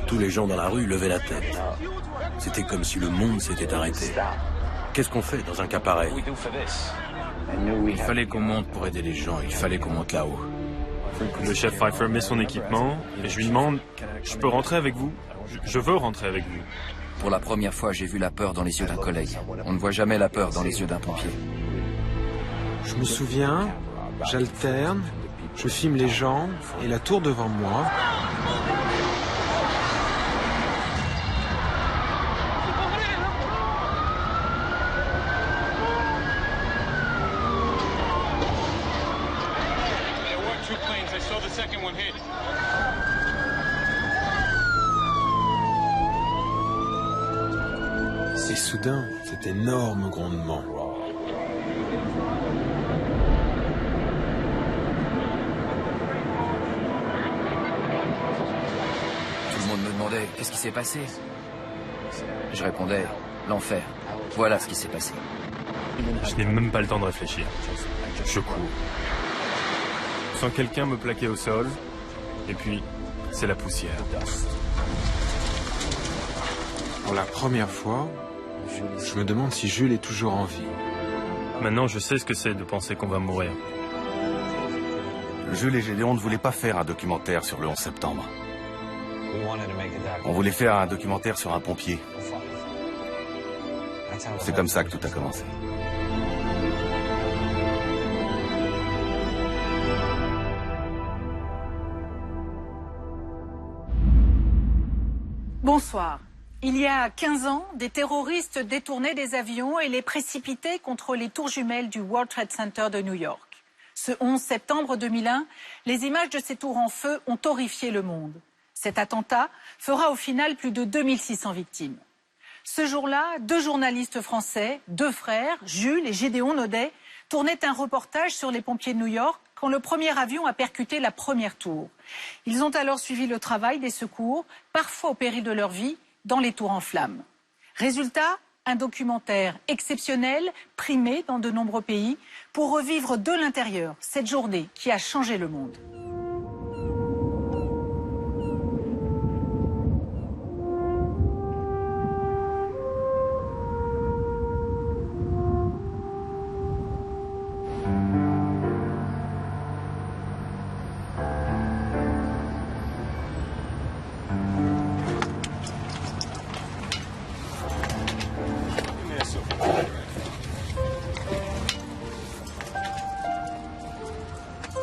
Tous les gens dans la rue levaient la tête. C'était comme si le monde s'était arrêté. Qu'est-ce qu'on fait dans un cas pareil? Il fallait qu'on monte pour aider les gens, il fallait qu'on monte là-haut. Le chef Pfeiffer met son équipement et je lui demande « Je peux rentrer avec vous? Je veux rentrer avec vous. » Pour la première fois, j'ai vu la peur dans les yeux d'un collègue. On ne voit jamais la peur dans les yeux d'un pompier. Je me souviens, j'alterne, je filme les gens et la tour devant moi. Et soudain, cet énorme grondement. Tout le monde me demandait « Qu'est-ce qui s'est passé ?» Je répondais « L'enfer. Voilà ce qui s'est passé. » Je n'ai même pas le temps de réfléchir. Je cours. Je sens quelqu'un me plaquer au sol, et puis c'est la poussière. Pour la première fois, je me demande si Jules est toujours en vie. Maintenant, je sais ce que c'est de penser qu'on va mourir. Jules et Gédéon ne voulaient pas faire un documentaire sur le 11 septembre. On voulait faire un documentaire sur un pompier. C'est comme ça que tout a commencé. Bonsoir. Il y a 15 ans, des terroristes détournaient des avions et les précipitaient contre les tours jumelles du World Trade Center de New York. Ce 11 septembre 2001, les images de ces tours en feu ont horrifié le monde. Cet attentat fera au final plus de 2600 victimes. Ce jour-là, 2 journalistes français, 2 frères, Jules et Gédéon Naudet, tournaient un reportage sur les pompiers de New York quand le premier avion a percuté la première tour. Ils ont alors suivi le travail des secours, parfois au péril de leur vie, dans les tours en flammes. Résultat, un documentaire exceptionnel, primé dans de nombreux pays, pour revivre de l'intérieur cette journée qui a changé le monde.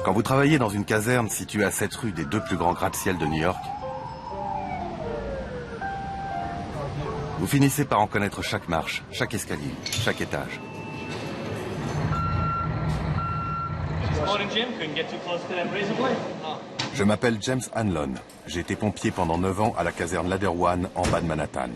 Quand vous travaillez dans une caserne située à 7 rues des 2 plus grands gratte-ciel de New York, vous finissez par en connaître chaque marche, chaque escalier, chaque étage. Je m'appelle James Hanlon. J'ai été pompier pendant 9 ans à la caserne Ladder One en bas de Manhattan.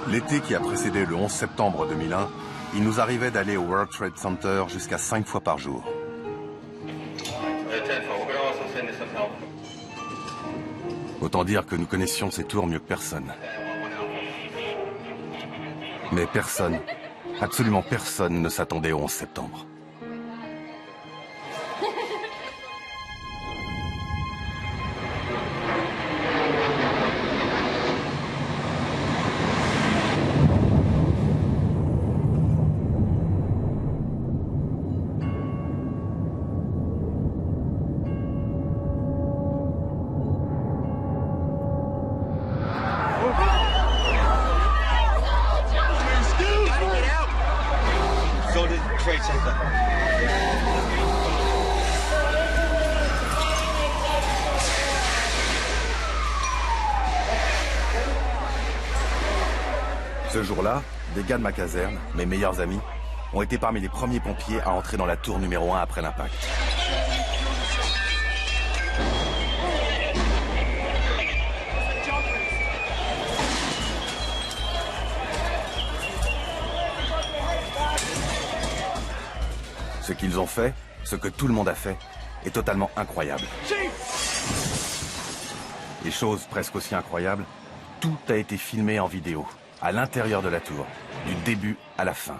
L'été qui a précédé le 11 septembre 2001, il nous arrivait d'aller au World Trade Center jusqu'à 5 fois par jour. Autant dire que nous connaissions ces tours mieux que personne. Mais personne, absolument personne ne s'attendait au 11 septembre. Ce jour-là, des gars de ma caserne, mes meilleurs amis, ont été parmi les premiers pompiers à entrer dans la tour numéro 1 après l'impact. Ce qu'ils ont fait, ce que tout le monde a fait, est totalement incroyable. Et chose presque aussi incroyable, tout a été filmé en vidéo, à l'intérieur de la tour, du début à la fin.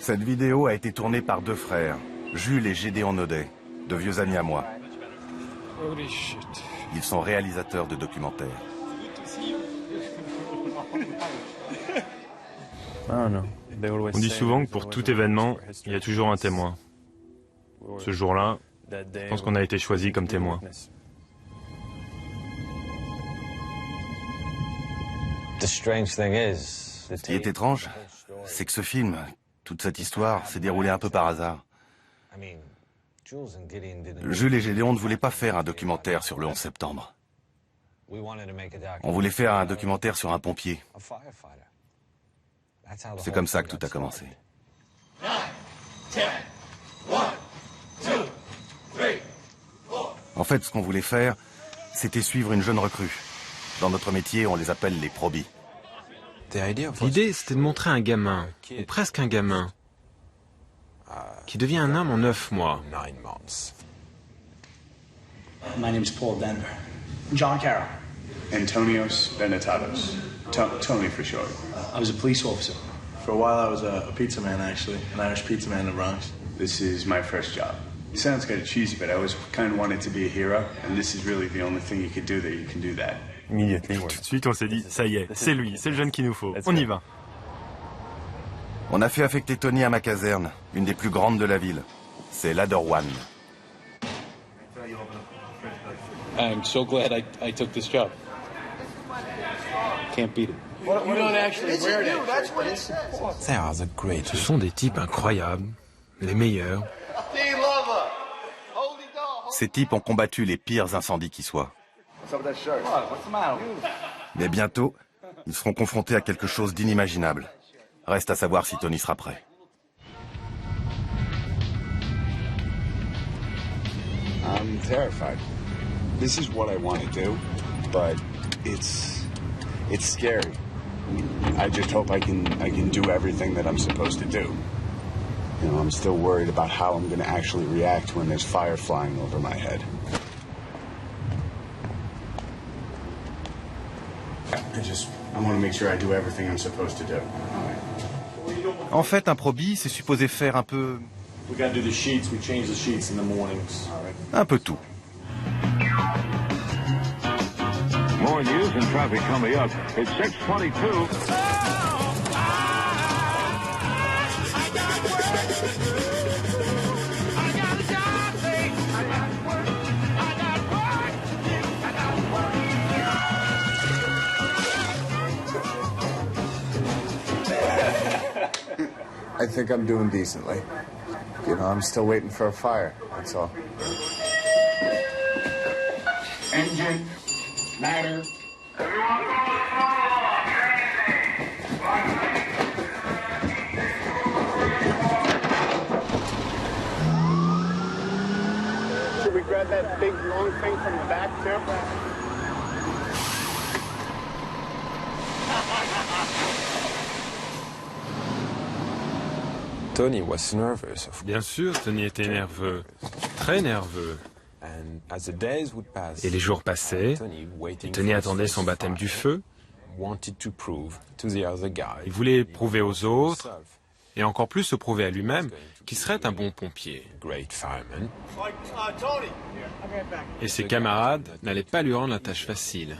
Cette vidéo a été tournée par deux frères, Jules et Gédéon Naudet, de vieux amis à moi. Ils sont réalisateurs de documentaires. On dit souvent que pour tout événement, il y a toujours un témoin. Ce jour-là, je pense qu'on a été choisi comme témoin. Ce qui est étrange, c'est que ce film, toute cette histoire, s'est déroulée un peu par hasard. Jules et Gédéon ne voulaient pas faire un documentaire sur le 11 septembre. On voulait faire un documentaire sur un pompier. C'est comme ça que tout a commencé. En fait, ce qu'on voulait faire, c'était suivre une jeune recrue. Dans notre métier, on les appelle les probis. L'idée, c'était de montrer un gamin, ou presque un gamin, qui devient un homme en 9 mois. My name's Paul Denver. John Carroll. Antonios Benetatos. Tony for short. I was a police officer. For a while I was a pizza man, actually. An Irish pizza man in the Bronx. This is my first job. It sounds kind of cheesy, but I always kind of wanted to be a hero, and this is really the only thing you could do that you can do that. Tout de suite, on s'est dit, ça y est, c'est lui, c'est le jeune qu'il nous faut. On y va. On a fait affecter Tony à ma caserne, une des plus grandes de la ville. C'est Ladder One. I'm so glad I took this job. Can't beat it. Ce sont des types incroyables, les meilleurs. Ces types ont combattu les pires incendies qui soient. Mais bientôt, ils seront confrontés à quelque chose d'inimaginable. Reste à savoir si Tony sera prêt. I'm terrified. This is what I want to do, but it's scary. I just hope I can do everything that I'm supposed to do. You know, I'm still worried about how I'm going to actually react when there's fire flying over my head. I want to make sure I do everything I'm supposed to do. En fait, un probi, c'est supposé faire un peu... We gotta do the sheets. We change the sheets in the mornings. un peu tout. More news and traffic coming up. It's 6:22. I think I'm doing decently. You know, I'm still waiting for a fire, that's all. Engine, ladder. Should we grab that big long thing from the back too? Tony was nervous. Bien sûr, Tony était nerveux, très nerveux. Et les jours passaient, et Tony attendait son baptême du feu. Il voulait prouver aux autres, et encore plus se prouver à lui-même, qu'il serait un bon pompier. Et ses camarades n'allaient pas lui rendre la tâche facile.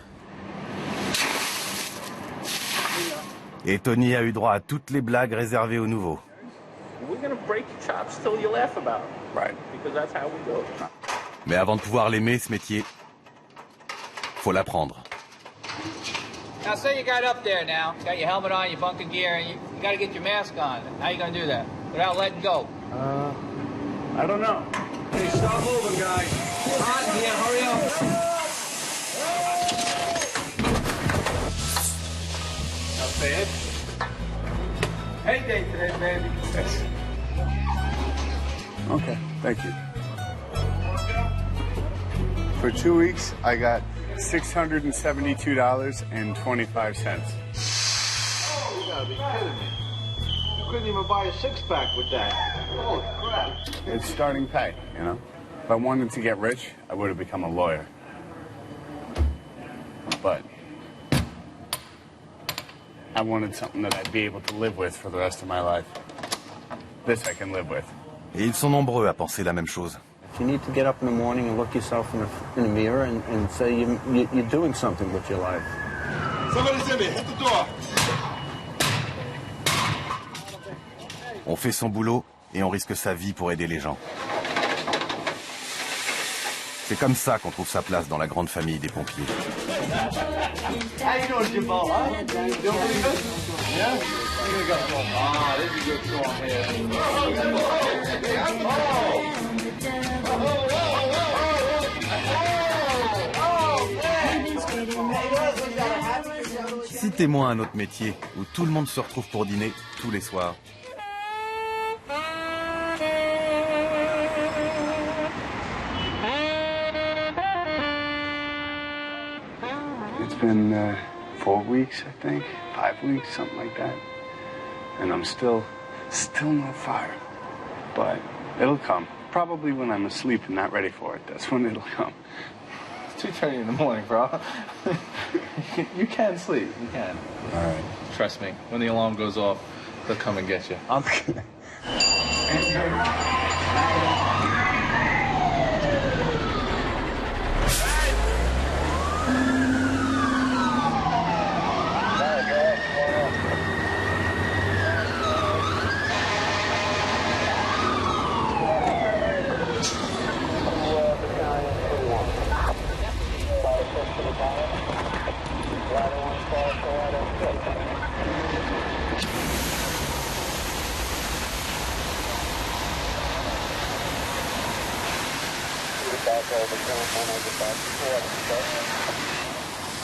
Et Tony a eu droit à toutes les blagues réservées aux nouveaux. Mais avant de pouvoir l'aimer, ce métier, faut l'apprendre. Now, say you got up there now, got your helmet on, your bunker gear, and you got to get your mask on. How you going to do that without letting go? I don't know. Hey, stop moving, guys. On, yeah, hurry up. Now, say it. Hey, day today, baby. Yes. Okay, thank you. For 2 weeks, I got $672.25. Oh, you gotta be kidding me. You couldn't even buy a six-pack with that. Holy crap. It's starting pay, you know? If I wanted to get rich, I would have become a lawyer. But I wanted something that I'd be able to live with for the rest of my life. This I can live with. Et ils sont nombreux à penser la même chose. You need to get up in the morning and look yourself in the mirror and say you're doing something with your life. Somebody's in there. Hit the door. On fait son boulot et on risque sa vie pour aider les gens. C'est comme ça qu'on trouve sa place dans la grande famille des pompiers. How you doing, Jimbo? Huh? You doing pretty good? Yeah? I'm gonna go. Ah, this is a good song here. Citez-moi un autre métier où tout le monde se retrouve pour dîner tous les soirs. It's been 4 weeks, I think, 5 weeks, something like that. And I'm still no fire. But it'll come. Probably when I'm asleep and not ready for it. That's when it'll come. It's 2:30 in the morning, bro. You can sleep. You can. All right. Trust me. When the alarm goes off, they'll come and get you.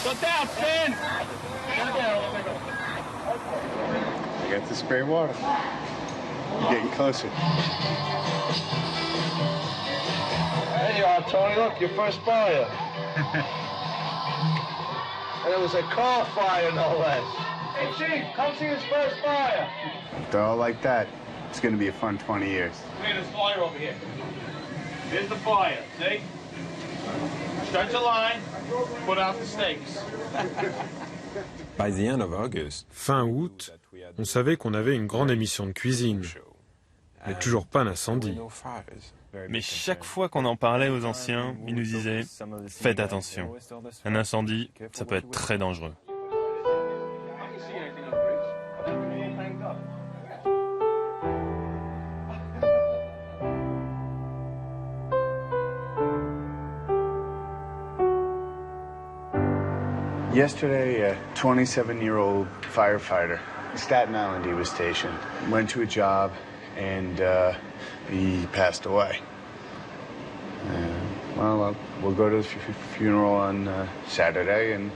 Shut down, Finn! I got the spray water. You're getting closer. There you are, Tony. Look, your first fire. And it was a car fire, no less. Hey, Chief, come see his first fire. If they're all like that, it's going to be a fun 20 years. Hey, there's fire over here. Here's the fire, see? Stretch a line, put out the stakes. Fin août, on savait qu'on avait une grande émission de cuisine, mais toujours pas d'incendie. Mais chaque fois qu'on en parlait aux anciens, ils nous disaient « Faites attention, un incendie, ça peut être très dangereux ». Yesterday, a 27-year-old firefighter, Staten Island he was stationed, went to a job and he passed away. Well, we'll go to the funeral on Saturday and...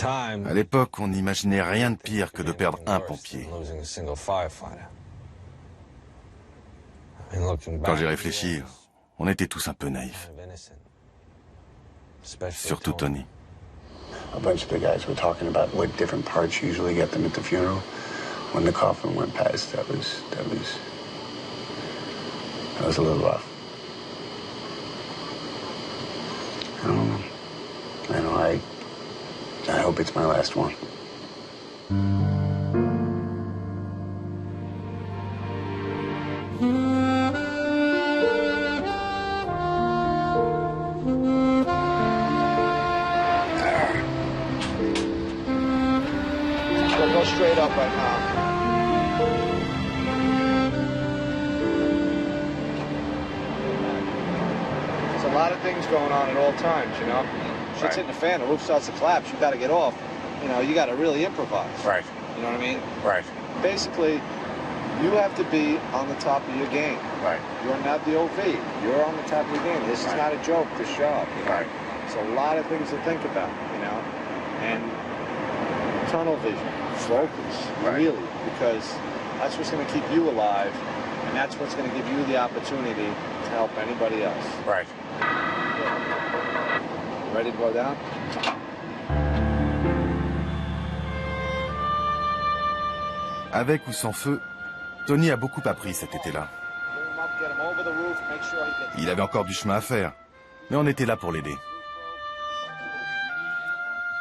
À l'époque, on n'imaginait rien de pire que de perdre un pompier. Quand j'y réfléchi, on était tous un peu naïfs. Surtout Tony. A bunch of the guys were talking about what different parts usually get them at the funeral. When the coffin went past, that was a little rough. I don't know. I hope it's my last one. Go straight up right now. There's a lot of things going on at all times, you know? Shit's hitting the fan, the roof starts to collapse, you gotta get off. You know, you gotta really improvise. Right. You know what I mean? Right. Basically, you have to be on the top of your game. Right. You're not the OV. You're on the top of your game. This is not a joke, this job. You know? Right. It's a lot of things to think about, you know? And tunnel vision, focus, really, because that's what's going to keep you alive, and that's what's going to give you the opportunity to help anybody else. Right. Ready to go down? Avec ou sans feu, Tony a beaucoup appris cet été-là. Il avait encore du chemin à faire, mais on était là pour l'aider.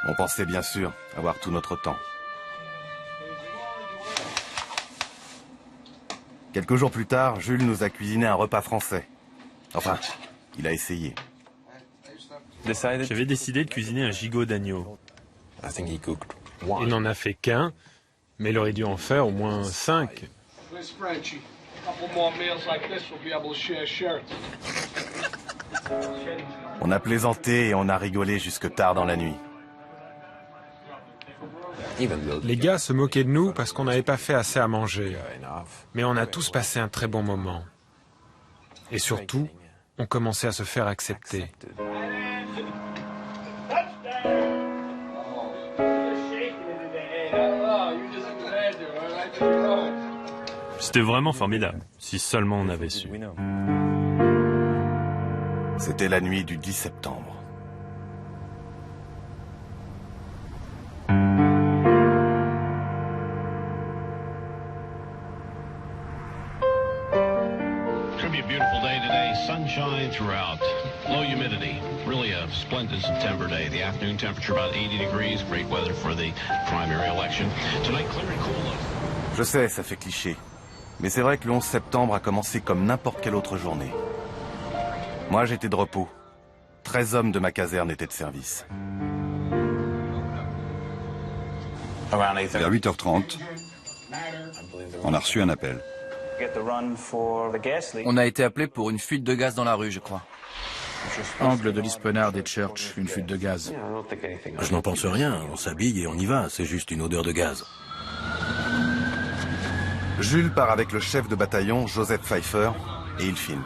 On pensait bien sûr avoir tout notre temps. Quelques jours plus tard, Jules nous a cuisiné un repas français. Enfin, il a essayé. J'avais décidé de cuisiner un gigot d'agneau. Il n'en a fait qu'un, mais il aurait dû en faire au moins 5. On a plaisanté et on a rigolé jusque tard dans la nuit. Les gars se moquaient de nous parce qu'on n'avait pas fait assez à manger. Mais on a tous passé un très bon moment. Et surtout, on commençait à se faire accepter. C'était vraiment formidable, si seulement on avait su. C'était la nuit du 10 septembre. Sunshine throughout, low humidity, really a splendid September day. The afternoon temperature about 80 degrees, great weather for the primary election. Tonight, clear and cool. Je sais, ça fait cliché. Mais c'est vrai que le 11 septembre a commencé comme n'importe quelle autre journée. Moi, j'étais de repos. 13 hommes de ma caserne étaient de service. Vers 8h30, on a reçu un appel. On a été appelé pour une fuite de gaz dans la rue, je crois. Angle de l'Ispenard et Church, une fuite de gaz. Je n'en pense rien, on s'habille et on y va, c'est juste une odeur de gaz. Jules part avec le chef de bataillon, Joseph Pfeiffer, et il filme.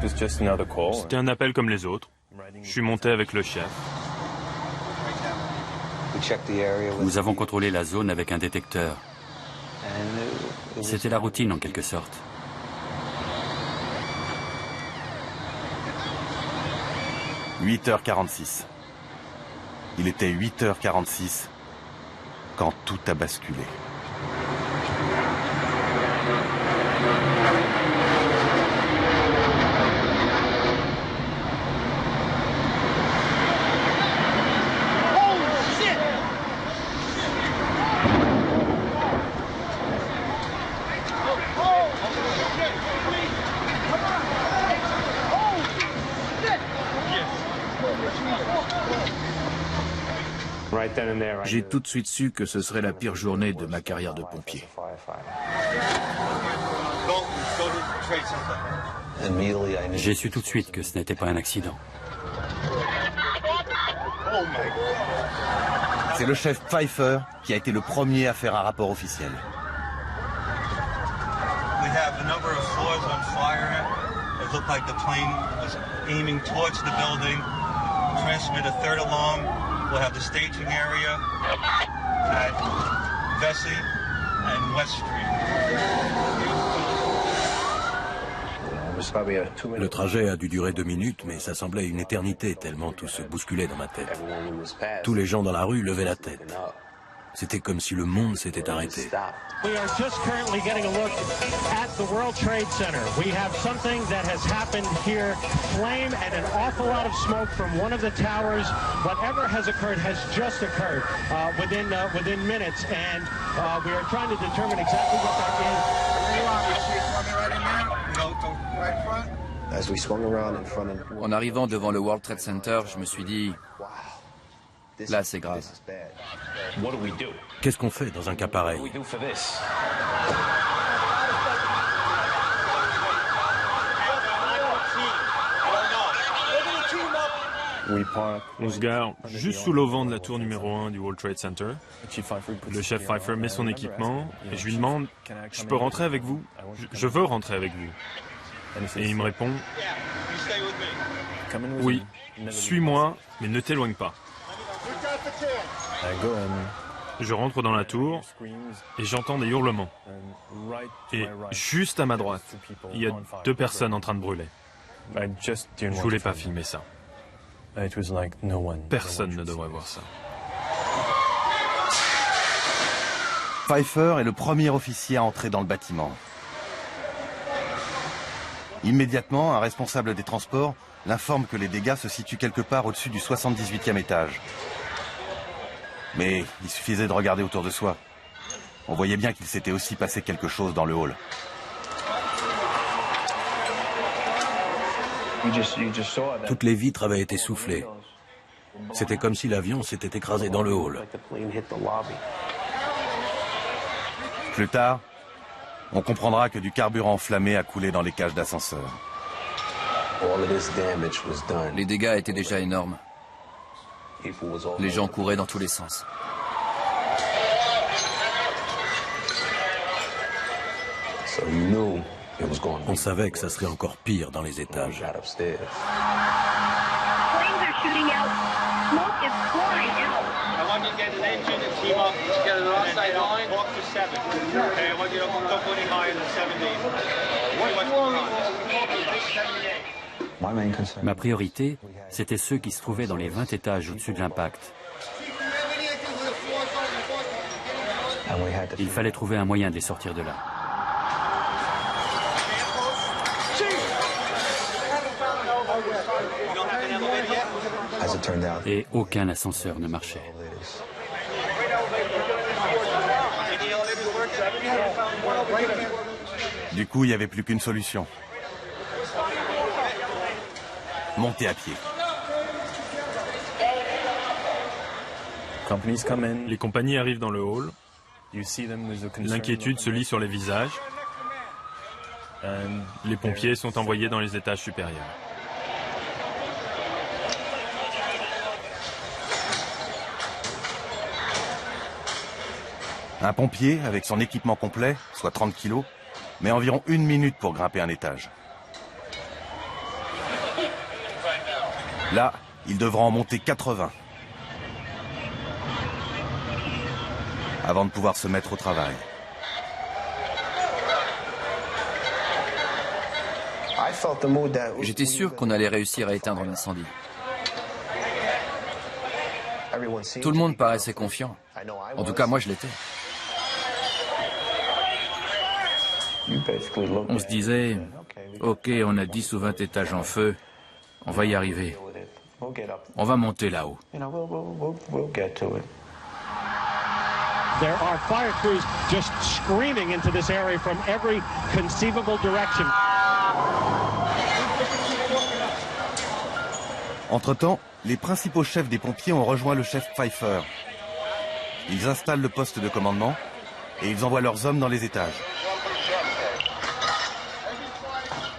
C'était un appel comme les autres. Je suis monté avec le chef. Nous avons contrôlé la zone avec un détecteur. C'était la routine en quelque sorte. « 8h46. Il était 8h46 quand tout a basculé. J'ai tout de suite su que ce serait la pire journée de ma carrière de pompier. J'ai su tout de suite que ce n'était pas un accident. C'est le chef Pfeiffer qui a été le premier à faire un rapport officiel. We have a number of floors on fire. It looked like the plane was aiming towards the building. Transmit a third alarm. We'll have the staging area at Vesey and West Street. Le trajet a dû durer 2 minutes, mais ça semblait une éternité tellement tout se bousculait dans ma tête. Tous les gens dans la rue levaient la tête. C'était comme si le monde s'était arrêté. We are just currently getting a look at the World Trade Center. We have something that has happened here. Flame and an awful lot of smoke from one of the towers. Whatever has occurred has just occurred within minutes, and we are trying to determine exactly what that is. En arrivant devant le World Trade Center, je me suis dit, là c'est grave. Qu'est-ce qu'on fait dans un cas pareil? On se gare juste sous l'auvent de la tour numéro 1 du World Trade Center. Le chef Pfeiffer met son équipement et je lui demande « Je peux rentrer avec vous? Je veux rentrer avec vous. » Et il me répond « Oui, suis-moi, mais ne t'éloigne pas. » Je rentre dans la tour et j'entends des hurlements. Et juste à ma droite, il y a 2 personnes en train de brûler. Je voulais pas filmer ça. Personne ne devrait voir ça. Pfeiffer est le premier officier à entrer dans le bâtiment. Immédiatement, un responsable des transports l'informe que les dégâts se situent quelque part au-dessus du 78e étage. Mais il suffisait de regarder autour de soi. On voyait bien qu'il s'était aussi passé quelque chose dans le hall. Toutes les vitres avaient été soufflées. C'était comme si l'avion s'était écrasé dans le hall. Plus tard, on comprendra que du carburant enflammé a coulé dans les cages d'ascenseur. Les dégâts étaient déjà énormes. Les gens couraient dans tous les sens. On savait que ça serait encore pire dans les étages. Ma priorité, c'était ceux qui se trouvaient dans les 20 étages au-dessus de l'impact. Il fallait trouver un moyen de les sortir de là. Et aucun ascenseur ne marchait. Du coup, il n'y avait plus qu'une solution. Monter à pied. Les compagnies arrivent dans le hall. L'inquiétude se lit sur les visages. Les pompiers sont envoyés dans les étages supérieurs. Un pompier, avec son équipement complet, soit 30 kilos, met environ 1 minute pour grimper un étage. Là, il devra en monter 80. Avant de pouvoir se mettre au travail. J'étais sûr qu'on allait réussir à éteindre l'incendie. Tout le monde paraissait confiant. En tout cas, moi, je l'étais. On se disait, ok, on a 10 ou 20 étages en feu, on va y arriver. On va monter là-haut. There are fire crews just screaming into this area from every conceivable direction. Entre-temps, les principaux chefs des pompiers ont rejoint le chef Pfeiffer. Ils installent le poste de commandement et ils envoient leurs hommes dans les étages.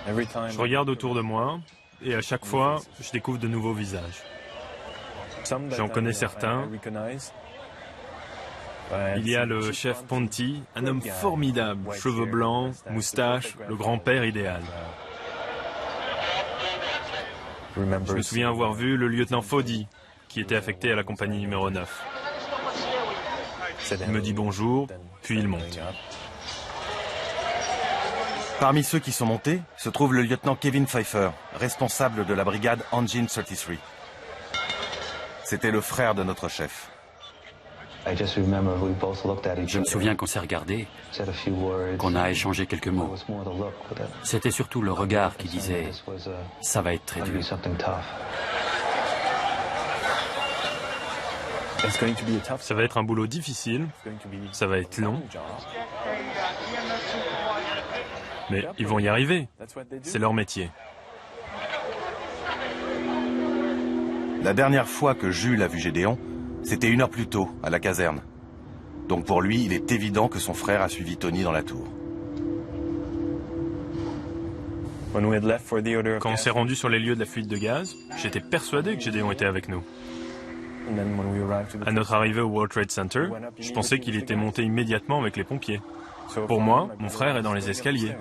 Je regarde autour de moi et à chaque fois, je découvre de nouveaux visages. J'en connais certains. Il y a le chef Ponti, un homme formidable, cheveux blancs, moustache, le grand-père idéal. Je me souviens avoir vu le lieutenant Foddy, qui était affecté à la compagnie numéro 9. Il me dit bonjour, puis il monte. Parmi ceux qui sont montés se trouve le lieutenant Kevin Pfeiffer, responsable de la brigade Engine 33. C'était le frère de notre chef. Je me souviens qu'on s'est regardé, qu'on a échangé quelques mots. C'était surtout le regard qui disait « ça va être très dur ». Ça va être un boulot difficile, ça va être long. Mais ils vont y arriver, c'est leur métier. La dernière fois que Jules a vu Gédéon, c'était 1 heure plus tôt, à la caserne. Donc pour lui, il est évident que son frère a suivi Tony dans la tour. Quand on s'est rendu sur les lieux de la fuite de gaz, j'étais persuadé que Gédéon était avec nous. À notre arrivée au World Trade Center, je pensais qu'il était monté immédiatement avec les pompiers. Pour moi, mon frère est dans les escaliers.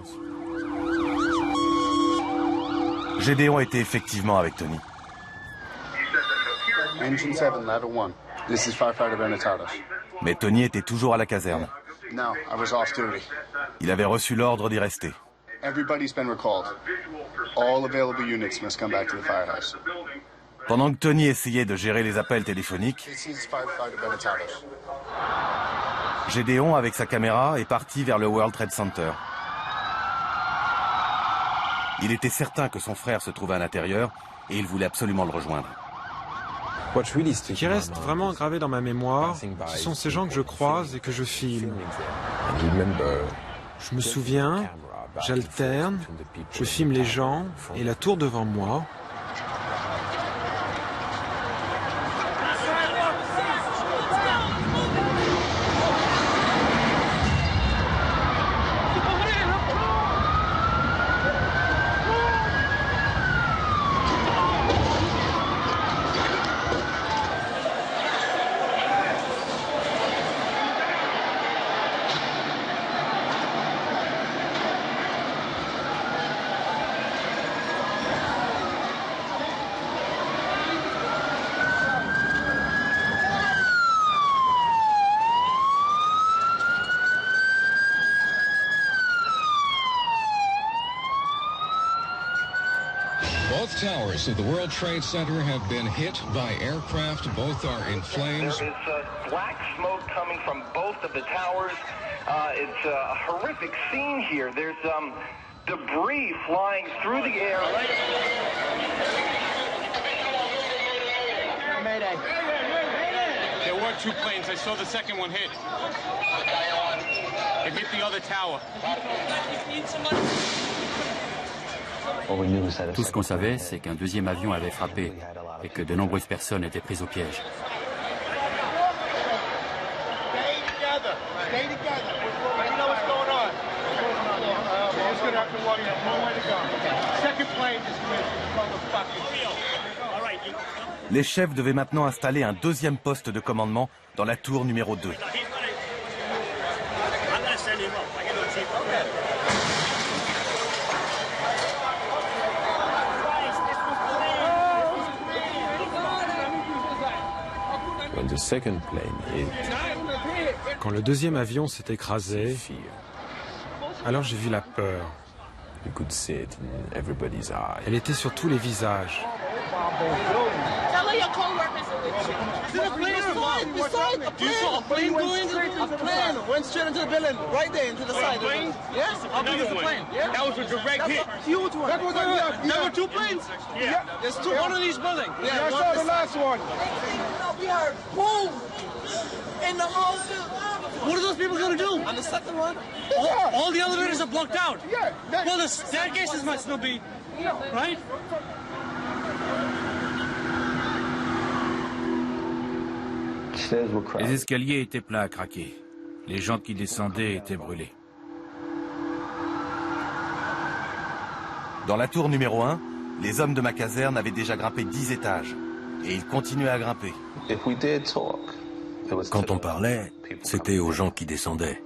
Gédéon était effectivement avec Tony. Engine 7, ladder 1. This is Firefighter Bernatatos. Mais Tony était toujours à la caserne. No, I was off duty. Il avait reçu l'ordre d'y rester. Everybody's been recalled. All available units must come back to the firehouse. Pendant que Tony essayait de gérer les appels téléphoniques, Gédéon, avec sa caméra, est parti vers le World Trade Center. Il était certain que son frère se trouvait à l'intérieur et il voulait absolument le rejoindre. Ce qui reste vraiment gravé dans ma mémoire, ce sont ces gens que je croise et que je filme. Je me souviens, j'alterne, je filme les gens et la tour devant moi. Both towers of the World Trade Center have been hit by aircraft. Both are in flames. There is black smoke coming from both of the towers. It's a horrific scene here. There's debris flying through the air. Mayday. There were two planes. I saw the second one hit. It hit the other tower. Tout ce qu'on savait, c'est qu'un deuxième avion avait frappé et que de nombreuses personnes étaient prises au piège. Les chefs devaient maintenant installer un deuxième poste de commandement dans la tour numéro 2. Quand le deuxième avion s'est écrasé, alors j'ai vu la peur. Elle était sur tous les visages. What are those people going to do? On the second one? All the elevators are blocked out. Well, the staircases must still be, right? Les escaliers étaient pleins à craquer. Les gens qui descendaient étaient brûlés. Dans la tour numéro 1, les hommes de ma caserne avaient déjà grimpé 10 étages. Et ils continuaient à grimper. Quand on parlait, c'était aux gens qui descendaient.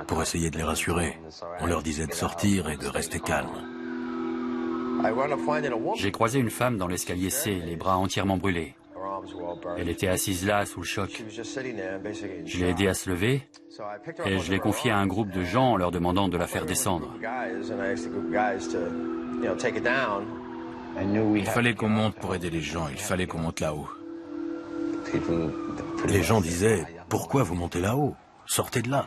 Pour essayer de les rassurer, on leur disait de sortir et de rester calmes. J'ai croisé une femme dans l'escalier C, les bras entièrement brûlés. Elle était assise là, sous le choc. Je l'ai aidée à se lever et je l'ai confiée à un groupe de gens en leur demandant de la faire descendre. Il fallait qu'on monte pour aider les gens, il fallait qu'on monte là-haut. Les gens disaient « Pourquoi vous montez là-haut? Sortez de là !»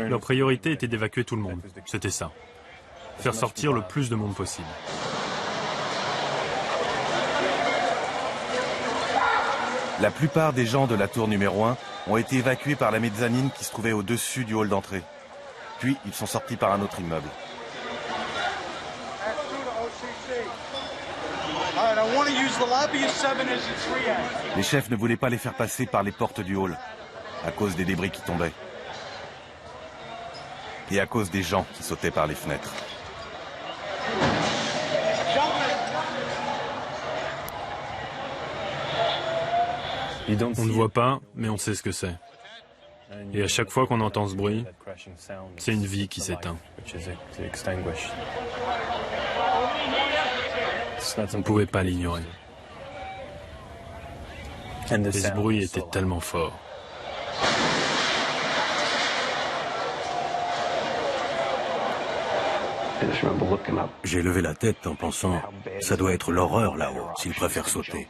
Leur priorité était d'évacuer tout le monde. C'était ça. Faire sortir le plus de monde possible. La plupart des gens de la tour numéro 1 ont été évacués par la mezzanine qui se trouvait au-dessus du hall d'entrée. Puis, ils sont sortis par un autre immeuble. Les chefs ne voulaient pas les faire passer par les portes du hall, à cause des débris qui tombaient. Et à cause des gens qui sautaient par les fenêtres. On ne voit pas, mais on sait ce que c'est. Et à chaque fois qu'on entend ce bruit, c'est une vie qui s'éteint. On ne pouvait pas l'ignorer. Et ce bruit était tellement fort. J'ai levé la tête en pensant, ça doit être l'horreur là-haut, s'ils préfèrent sauter.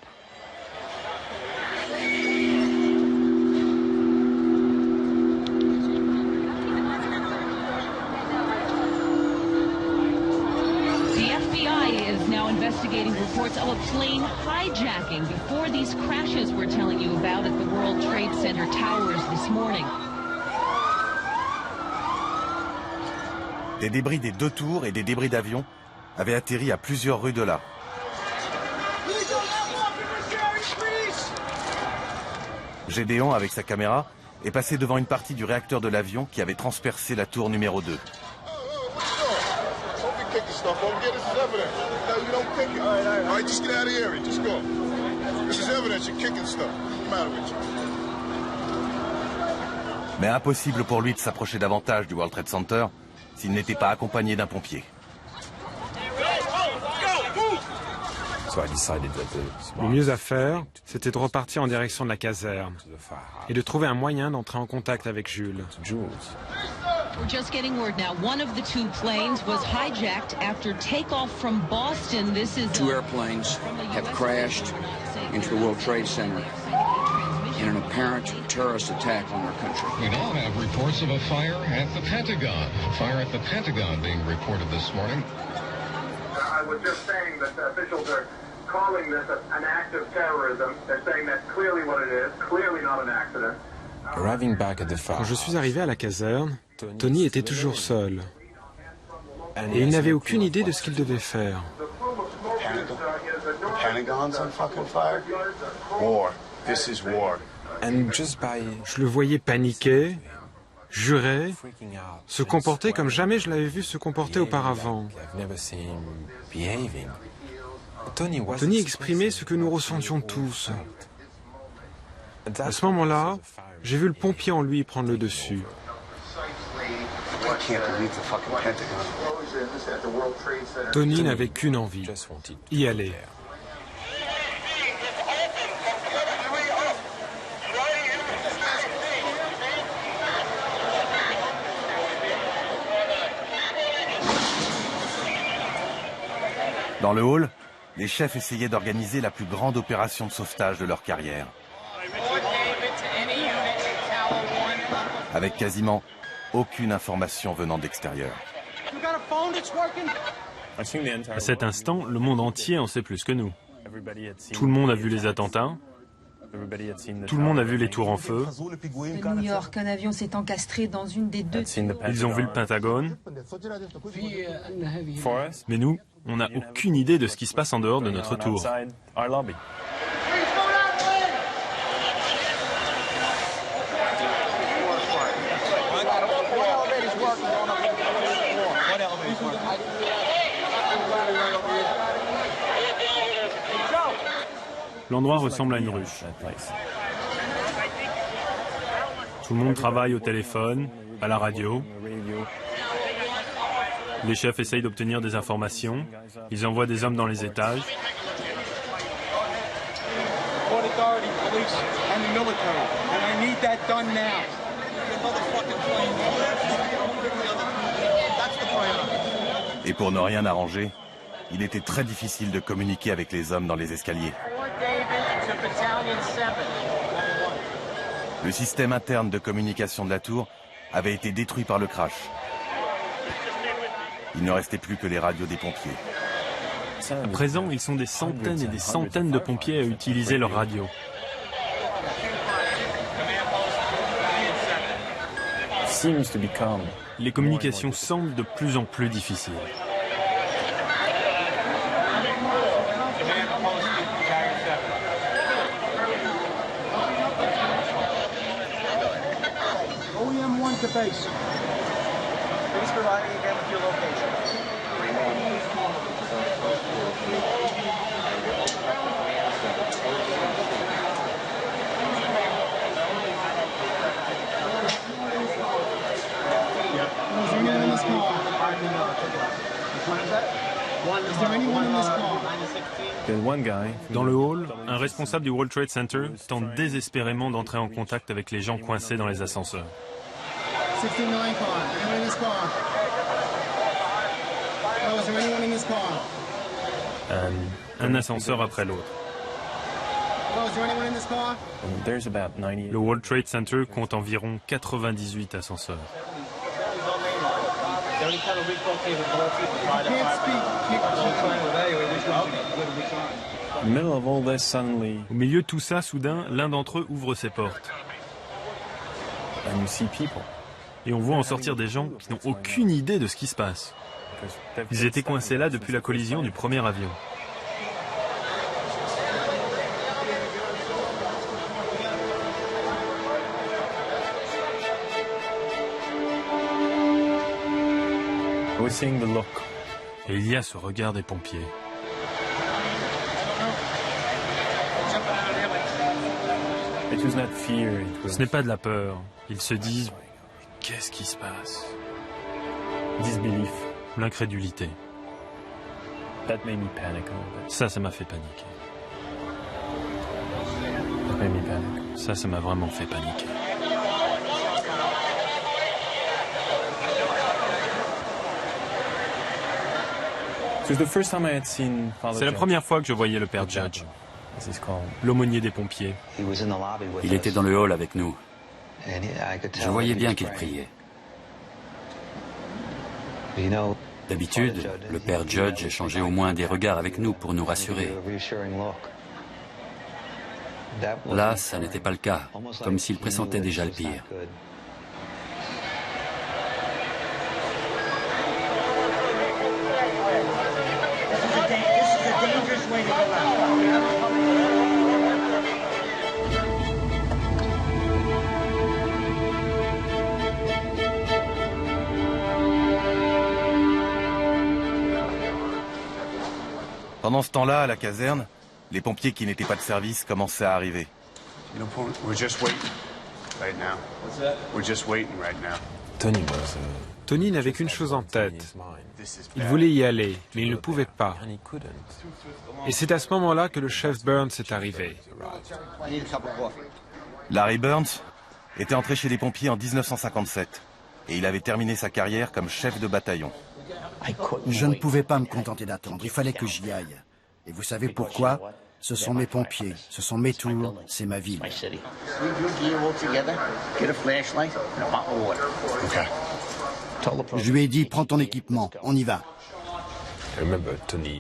Investigating reports of a plane hijacking before these crashes we're telling you about at the World Trade Center towers this morning. Des débris des 2 tours et des débris d'avions avaient atterri à plusieurs rues de là. Gédéon, avec sa caméra, est passé devant une partie du réacteur de l'avion qui avait transpercé la tour numéro 2. Mais impossible pour lui de s'approcher davantage du World Trade Center s'il n'était pas accompagné d'un pompier. Le mieux à faire, c'était de repartir en direction de la caserne et de trouver un moyen d'entrer en contact avec Jules. We're just getting word now. One of the 2 planes was hijacked after takeoff from Boston. This is 2 airplanes have crashed into the World Trade Center in an apparent terrorist attack on our country. We now have reports of a fire at the Pentagon. Fire at the Pentagon being reported this morning. I was just saying that the officials are calling this an act of terrorism. They're saying that's clearly what it is, clearly not an accident. Quand je suis arrivé à la caserne, Tony était toujours seul. Et il n'avait aucune idée de ce qu'il devait faire. Je le voyais paniquer, jurer, se comporter comme jamais je l'avais vu se comporter auparavant. Tony exprimait ce que nous ressentions tous. À ce moment-là, j'ai vu le pompier en lui prendre le dessus. Tony n'avait qu'une envie, y aller. Dans le hall, les chefs essayaient d'organiser la plus grande opération de sauvetage de leur carrière. Avec quasiment aucune information venant de l'extérieur. À cet instant, le monde entier en sait plus que nous. Tout le monde a vu les attentats. Tout le monde a vu les tours en feu. De New York, un avion s'est encastré dans une des 2 tours. Ils ont vu le Pentagone. Mais nous, on n'a aucune idée de ce qui se passe en dehors de notre tour. L'endroit ressemble à une ruche. Tout le monde travaille au téléphone, à la radio. Les chefs essayent d'obtenir des informations. Ils envoient des hommes dans les étages. Et pour ne rien arranger, il était très difficile de communiquer avec les hommes dans les escaliers. Le système interne de communication de la tour avait été détruit par le crash. Il ne restait plus que les radios des pompiers. À présent, ils sont des centaines et des centaines de pompiers à utiliser leurs radios. Les communications semblent de plus en plus difficiles. To base. Please provide me again with your location. Is there anyone in this car? Which one is that? Is there anyone in this car? 916. Dans le hall, un responsable du World Trade Center tente désespérément d'entrer en contact avec les gens coincés dans les ascenseurs. 69 car. Anyone in this car? Oh, is there anyone in this car? Un ascenseur après l'autre. Oh, is there anyone in this car? Le World Trade Center compte environ 98 ascenseurs. Au milieu de tout ça, soudain, l'un d'entre eux ouvre ses portes. Et on voit en sortir des gens qui n'ont aucune idée de ce qui se passe. Ils étaient coincés là depuis la collision du premier avion. Et il y a ce regard des pompiers. Ce n'est pas de la peur. Ils se disent, qu'est-ce qui se passe? L'incrédulité. Ça m'a fait paniquer. Ça m'a vraiment fait paniquer. C'est la première fois que je voyais le père Judge, l'aumônier des pompiers. Il était dans le hall avec nous. Je voyais bien qu'il priait. D'habitude, le père Judge échangeait au moins des regards avec nous pour nous rassurer. Là, ça n'était pas le cas, comme s'il pressentait déjà le pire. Pendant ce temps-là, à la caserne, les pompiers qui n'étaient pas de service commençaient à arriver. Tony n'avait qu'une chose en tête. Il voulait y aller, mais il ne pouvait pas. Et c'est à ce moment-là que le chef Burns est arrivé. Larry Burns était entré chez les pompiers en 1957 et il avait terminé sa carrière comme chef de bataillon. Je ne pouvais pas me contenter d'attendre, il fallait que j'y aille. Et vous savez pourquoi? Ce sont mes pompiers, ce sont mes tours, c'est ma ville. Je lui ai dit, prends ton équipement, on y va.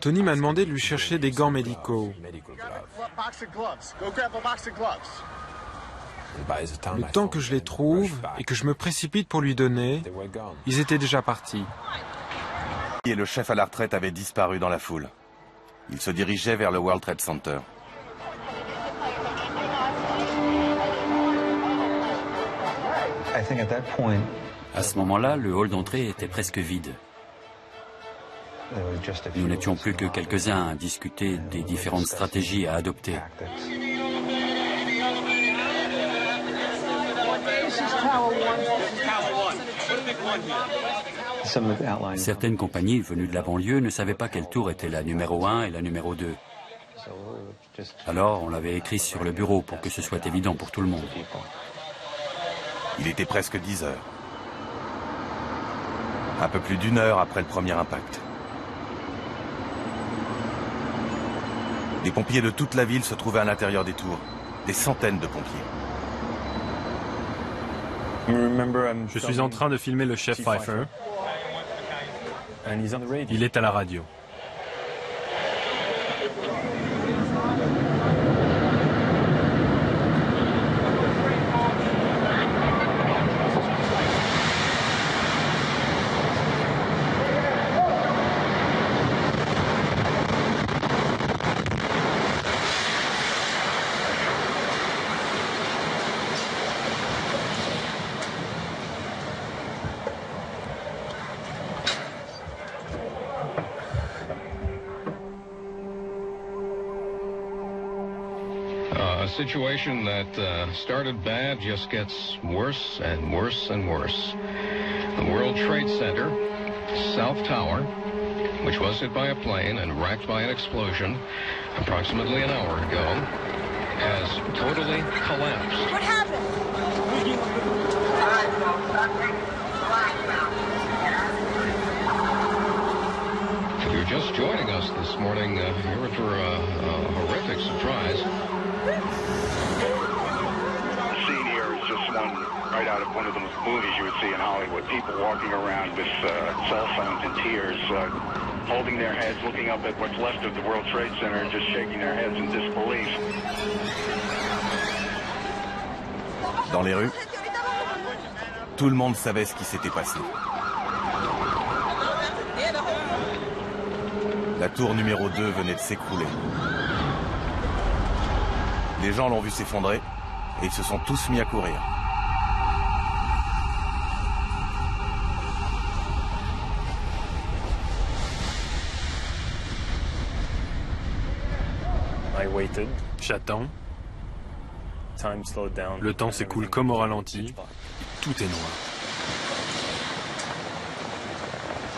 Tony m'a demandé de lui chercher des gants médicaux. Le temps que je les trouve et que je me précipite pour lui donner, ils étaient déjà partis. Et le chef à la retraite avait disparu dans la foule. Il se dirigeait vers le World Trade Center. À ce moment-là, le hall d'entrée était presque vide. Nous n'étions plus que quelques-uns à discuter des différentes stratégies à adopter. Certaines compagnies venues de la banlieue ne savaient pas quelle tour était la numéro 1 et la numéro 2. Alors on l'avait écrit sur le bureau pour que ce soit évident pour tout le monde. Il était presque 10 heures. Un peu plus d'1 heure après le premier impact. Des pompiers de toute la ville se trouvaient à l'intérieur des tours. Des centaines de pompiers. Je suis en train de filmer le chef Pfeiffer. Il est à la radio. A situation that started bad just gets worse and worse and worse. The World Trade Center, South Tower, which was hit by a plane and wrecked by an explosion approximately an hour ago, has totally collapsed. What happened? If you're just joining us this morning, you're in for a horrific surprise. The scene here is just one right out of one of the movies you would see in Hollywood. People walking around with cell phones in tears, holding their heads, looking up at what's left of the World Trade Center and just shaking their heads in disbelief. Dans les rues, tout le monde savait ce qui s'était passé. La tour numéro 2 venait de s'écrouler. Les gens l'ont vu s'effondrer et ils se sont tous mis à courir. J'attends. Le temps s'écoule comme au ralenti. Tout est noir.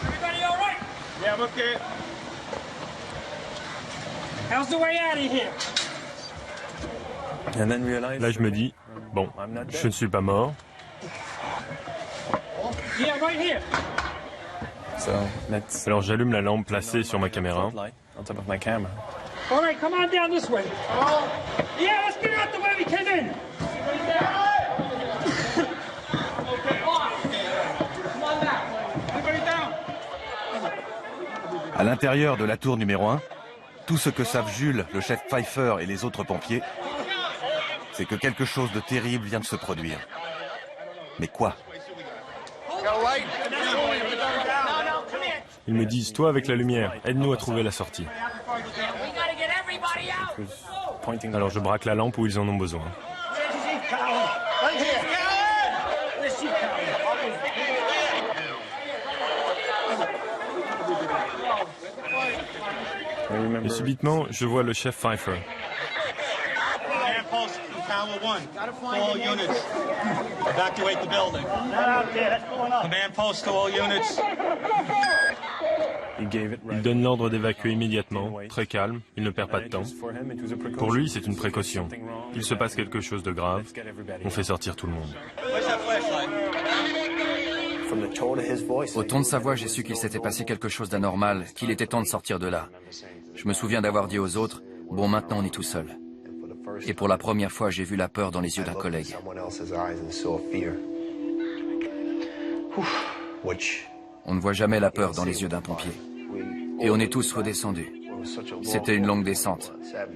Everybody all right? Yeah, I'm okay. How's the way out of here? Là, je me dis, bon, je ne suis pas mort. Yeah, right here. Alors j'allume la lampe placée sur ma caméra. All right, come on down this way. Yeah, let's get out the way we came in. À l'intérieur de la tour numéro 1, tout ce que savent Jules, le chef Pfeiffer et les autres pompiers, c'est que quelque chose de terrible vient de se produire. Mais quoi? Ils me disent, toi avec la lumière, aide-nous à trouver la sortie. Alors je braque la lampe où ils en ont besoin. Et subitement, je vois le chef Pfeiffer. Tower 1, all units, evacuate the building. Command post to all units. Il donne l'ordre d'évacuer immédiatement, très calme, il ne perd pas de temps. Pour lui, c'est une précaution. Il se passe quelque chose de grave, on fait sortir tout le monde. Au ton de sa voix, j'ai su qu'il s'était passé quelque chose d'anormal, qu'il était temps de sortir de là. Je me souviens d'avoir dit aux autres, bon, maintenant on est tout seul. Et pour la première fois, j'ai vu la peur dans les yeux d'un collègue. On ne voit jamais la peur dans les yeux d'un pompier. Et on est tous redescendus. C'était une longue descente.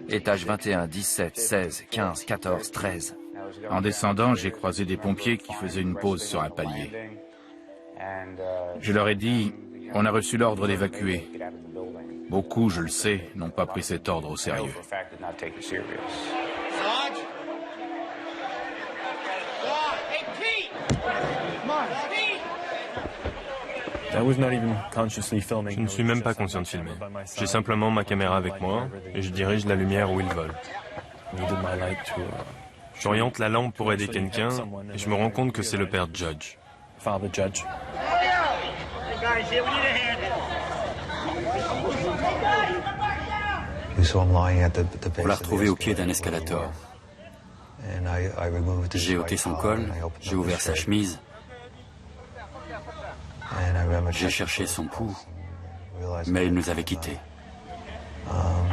Étage 21, 17, 16, 15, 14, 13. En descendant, j'ai croisé des pompiers qui faisaient une pause sur un palier. Je leur ai dit, on a reçu l'ordre d'évacuer. Beaucoup, je le sais, n'ont pas pris cet ordre au sérieux. Je ne suis même pas conscient de filmer. J'ai simplement ma caméra avec moi et je dirige la lumière où ils veulent. J'oriente la lampe pour aider quelqu'un et je me rends compte que c'est le père Judge. On l'a retrouvé au pied d'un escalator. J'ai ôté son col, j'ai ouvert sa chemise, j'ai cherché son pouls, mais il nous avait quittés. All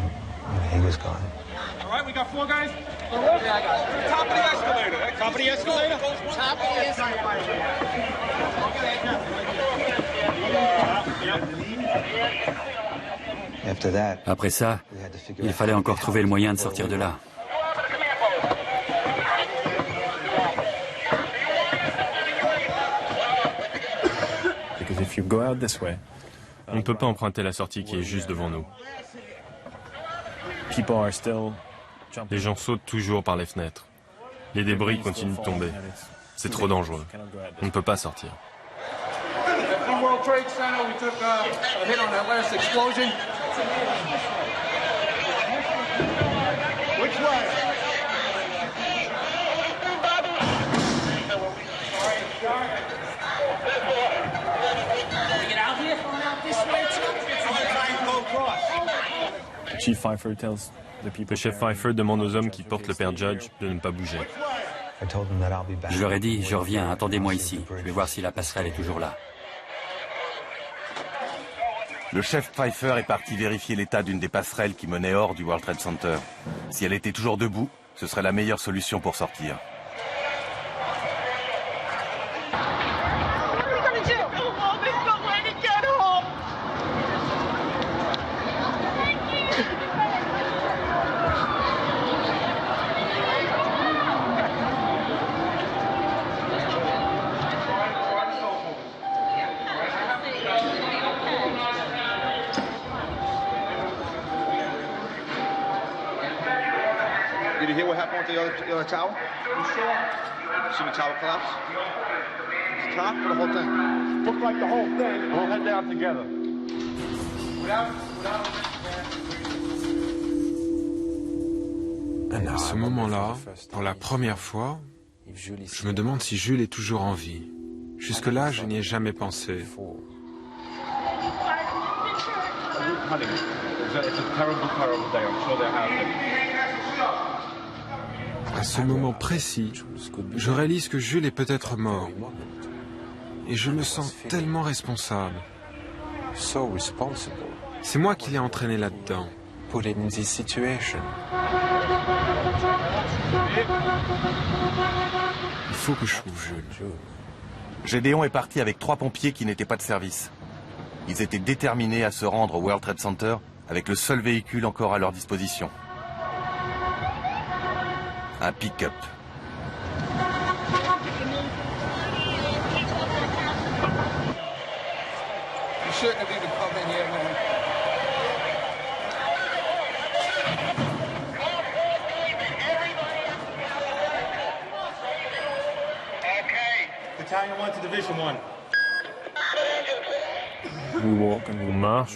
right, we got 4 guys. Top of the escalator. Top of the escalator. Top of the escalator. Après ça, il fallait encore trouver le moyen de sortir de là. On ne peut pas emprunter la sortie qui est juste devant nous. Les gens sautent toujours par les fenêtres. Les débris continuent de tomber. C'est trop dangereux. On ne peut pas sortir. World Trade Center, we took a hit on that last explosion. Which way? Can we get out here? Out this way, too? Le chef Pfeiffer demande aux hommes qui portent le père Judge de ne pas bouger. Je leur ai dit, je reviens, attendez-moi ici. Je vais voir si la passerelle est toujours là. Le chef Pfeiffer est parti vérifier l'état d'une des passerelles qui menait hors du World Trade Center. Si elle était toujours debout, ce serait la meilleure solution pour sortir. Did you hear what happened with the other tower? See the tower collapse? The top or the whole thing? Looks like the whole thing. We'll head down together. À ce moment-là, pour la première fois, je me demande si Jules est toujours en vie. Jusque-là, je n'y ai jamais pensé. À ce moment précis, je réalise que Jules est peut-être mort. Et je me sens tellement responsable. C'est moi qui l'ai entraîné là-dedans. Il faut que je trouve Jules. Gédéon est parti avec 3 pompiers qui n'étaient pas de service. Ils étaient déterminés à se rendre au World Trade Center avec le seul véhicule encore à leur disposition. Un pick-up.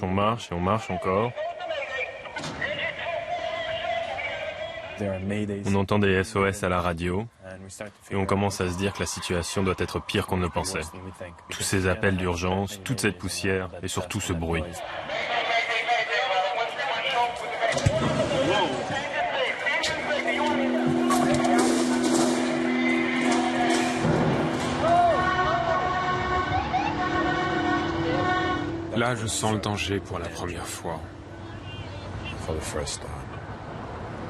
On marche et on marche encore. On entend des SOS à la radio et on commence à se dire que la situation doit être pire qu'on ne pensait. Tous ces appels d'urgence, toute cette poussière et surtout ce bruit. Là, je sens le danger pour la première fois.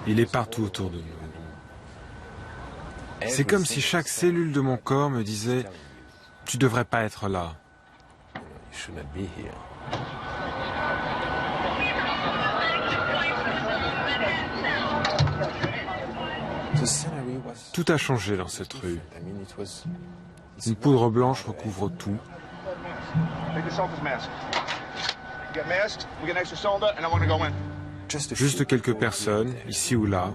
Il est partout autour de nous. C'est comme si chaque cellule de mon corps me disait « Tu devrais pas être là ». Tout a changé dans cette rue. Une poudre blanche recouvre tout. Juste quelques personnes, ici ou là.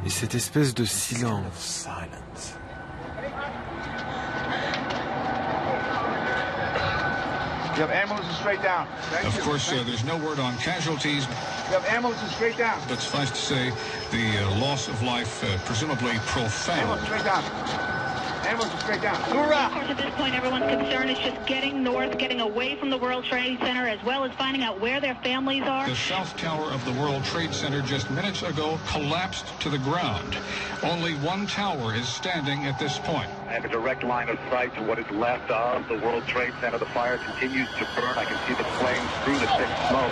Et cette espèce de silence. You have ambulances straight down. Of course, there's no word on casualties. You have ambulances straight down. But suffice to say, the loss of life presumably profound. Ambulance straight down. Ambulance straight down. Hoorah! Of course, at this point, everyone's concern is just getting north, getting away from the World Trade Center, as well as finding out where their families are. The south tower of the World Trade Center just minutes ago collapsed to the ground. Only one tower is standing at this point. I have a direct line of sight to what is left of the World Trade Center. The fire continues to burn. I can see the flames through the thick smoke.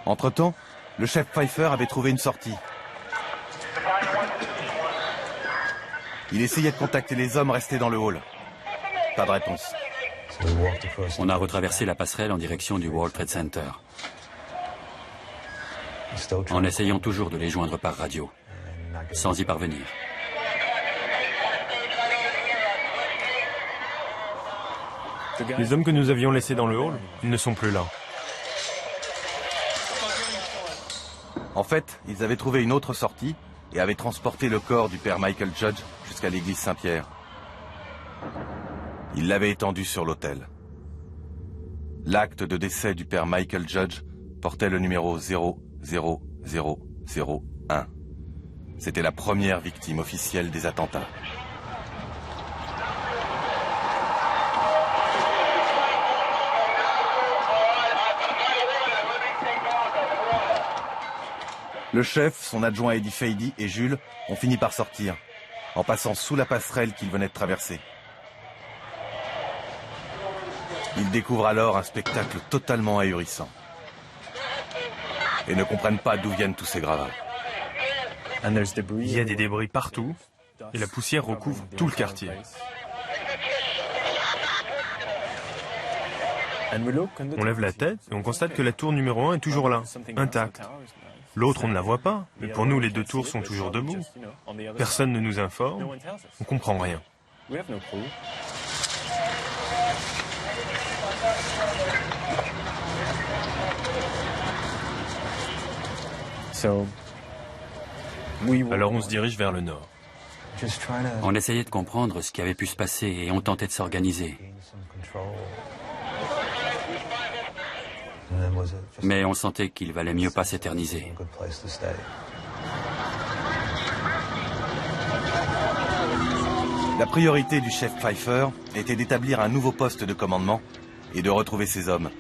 Entre-temps, le chef Pfeiffer avait trouvé une sortie. Il essayait de contacter les hommes restés dans le hall. Pas de réponse. On a retraversé la passerelle en direction du World Trade Center, en essayant toujours de les joindre par radio, sans y parvenir. Les hommes que nous avions laissés dans le hall, ils ne sont plus là. En fait, ils avaient trouvé une autre sortie et avaient transporté le corps du père Michael Judge jusqu'à l'église Saint-Pierre. Ils l'avaient étendu sur l'autel. L'acte de décès du père Michael Judge portait le numéro 00001. C'était la première victime officielle des attentats. Le chef, son adjoint Eddie Fady et Jules ont fini par sortir, en passant sous la passerelle qu'ils venaient de traverser. Ils découvrent alors un spectacle totalement ahurissant et ne comprennent pas d'où viennent tous ces gravats. Il y a des débris partout et la poussière recouvre tout le quartier. On lève la tête et on constate que la tour numéro 1 est toujours là, intacte. L'autre, on ne la voit pas, mais pour nous, les deux tours sont toujours debout. Personne ne nous informe, on comprend rien. Alors on se dirige vers le nord. On essayait de comprendre ce qui avait pu se passer et on tentait de s'organiser. Mais on sentait qu'il valait mieux pas s'éterniser. La priorité du chef Pfeiffer était d'établir un nouveau poste de commandement et de retrouver ses hommes.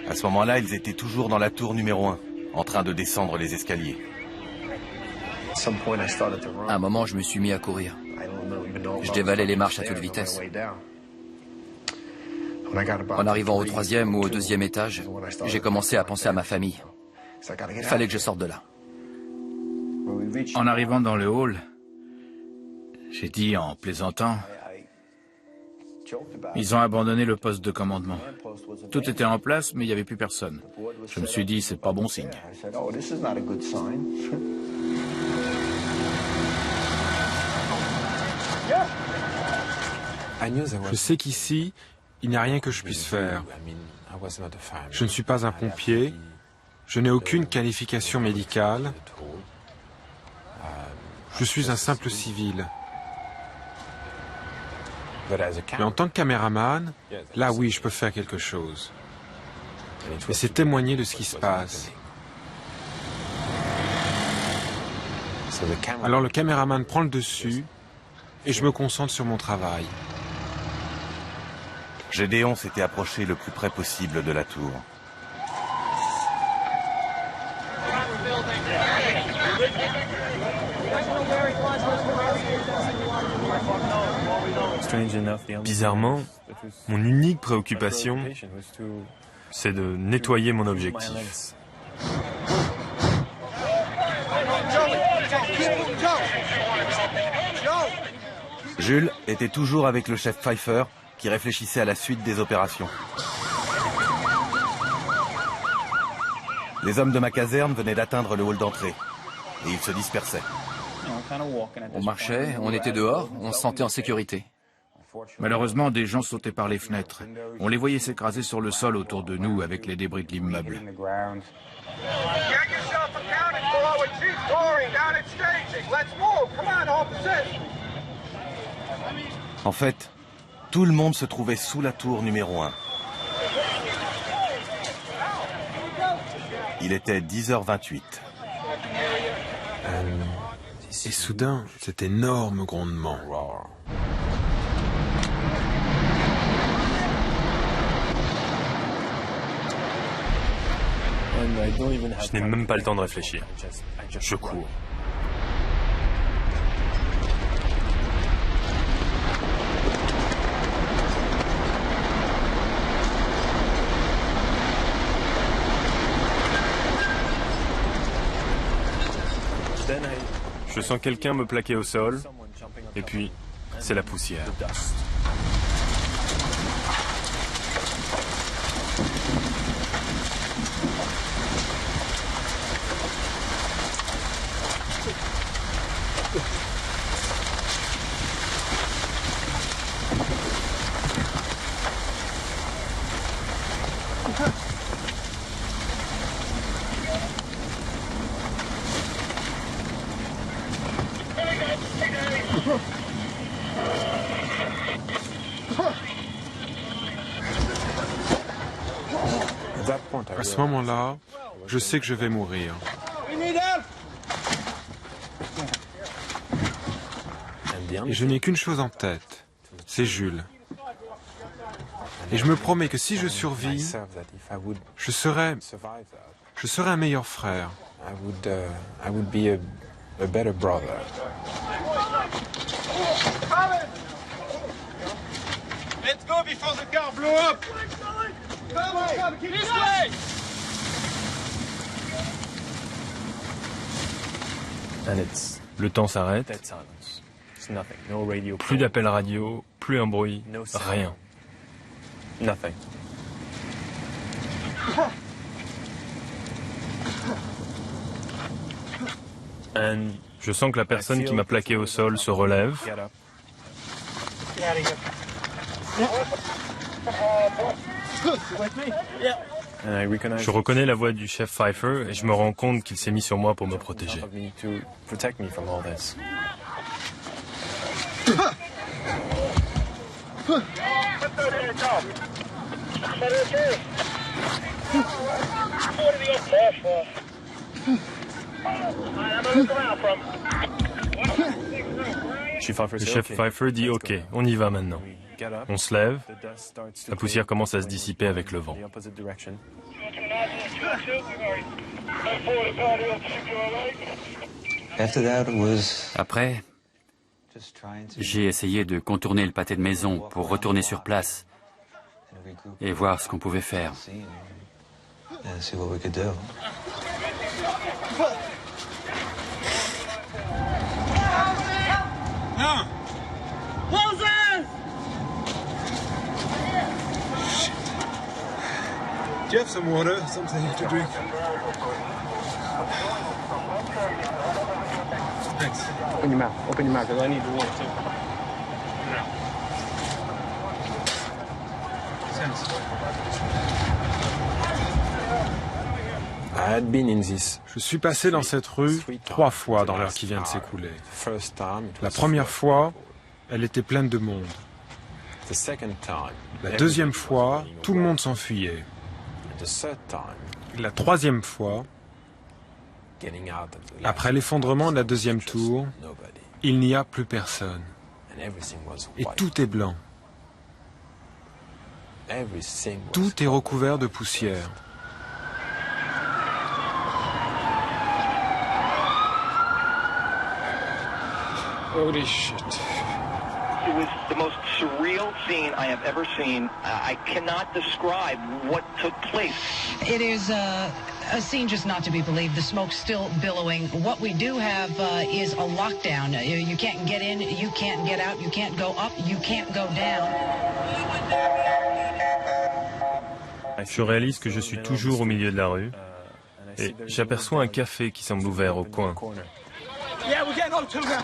À ce moment-là, ils étaient toujours dans la tour numéro 1, en train de descendre les escaliers. À un moment, je me suis mis à courir. Je dévalais les marches à toute vitesse. En arrivant au 3e ou au 2e étage, j'ai commencé à penser à ma famille. Il fallait que je sorte de là. En arrivant dans le hall, j'ai dit en plaisantant, ils ont abandonné le poste de commandement. Tout était en place, mais il n'y avait plus personne. Je me suis dit, c'est pas bon signe. Je sais qu'ici, il n'y a rien que je puisse faire. Je ne suis pas un pompier, je n'ai aucune qualification médicale, je suis un simple civil. Mais en tant que caméraman, là oui, je peux faire quelque chose. Et c'est témoigner de ce qui se passe. Alors le caméraman prend le dessus et je me concentre sur mon travail. Gédéon s'était approché le plus près possible de la tour. Bizarrement, mon unique préoccupation, c'est de nettoyer mon objectif. Jules était toujours avec le chef Pfeiffer, qui réfléchissait à la suite des opérations. Les hommes de ma caserne venaient d'atteindre le hall d'entrée, et ils se dispersaient. On marchait, on était dehors, on se sentait en sécurité. Malheureusement, des gens sautaient par les fenêtres. On les voyait s'écraser sur le sol autour de nous avec les débris de l'immeuble. En fait, tout le monde se trouvait sous la tour numéro 1. Il était 10h28. Et soudain, cet énorme grondement. Je n'ai même pas le temps de réfléchir. Je cours. Je sens quelqu'un me plaquer au sol, et puis c'est la poussière. À ce moment-là, je sais que je vais mourir. Et je n'ai qu'une chose en tête, c'est Jules. Et je me promets que si je survis, je serai un meilleur frère. Let's go before the car blow up. This way. Le temps s'arrête. Plus d'appels radio, plus un bruit, rien. Je sens que la personne qui m'a plaqué au sol se relève. Je reconnais la voix du chef Pfeiffer et je me rends compte qu'il s'est mis sur moi pour me protéger. Le chef Pfeiffer dit « Ok, on y va maintenant ». On se lève, la poussière commence à se dissiper avec le vent. Après, j'ai essayé de contourner le pâté de maison pour retourner sur place et voir ce qu'on pouvait faire. Do you have some water, something to drink? Thanks. Open your mouth, because I need the water too. Je suis passé dans cette rue 3 fois dans l'heure qui vient de s'écouler. La première fois, elle était pleine de monde. La deuxième fois, tout le monde s'enfuyait. La troisième fois, après l'effondrement de la deuxième tour, il n'y a plus personne. Et tout est blanc. Tout est recouvert de poussière. Holy shit. It was the most surreal scene I have ever seen. I cannot describe what took place. It is a scene just not to be believed. The smoke's still billowing. What we do have is a lockdown. You can't get in, you can't get out, you can't go up, you can't go down. Je réalise que je suis toujours au milieu de la rue et j'aperçois un café qui semble ouvert au coin. Yeah, we're getting on too now.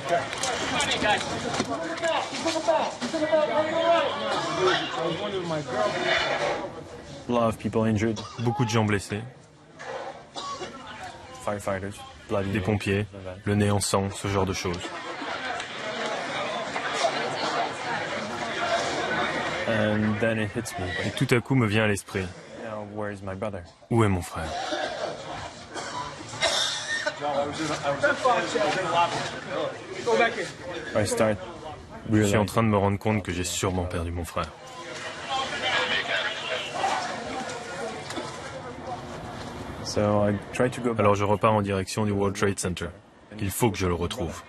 Okay. Guys. Beaucoup de gens blessés. Des pompiers, le nez en sang, ce genre de choses. Et tout à coup me vient à l'esprit. Où est mon frère? Je suis en train de me rendre compte que j'ai sûrement perdu mon frère. Alors je repars en direction du World Trade Center. Il faut que je le retrouve.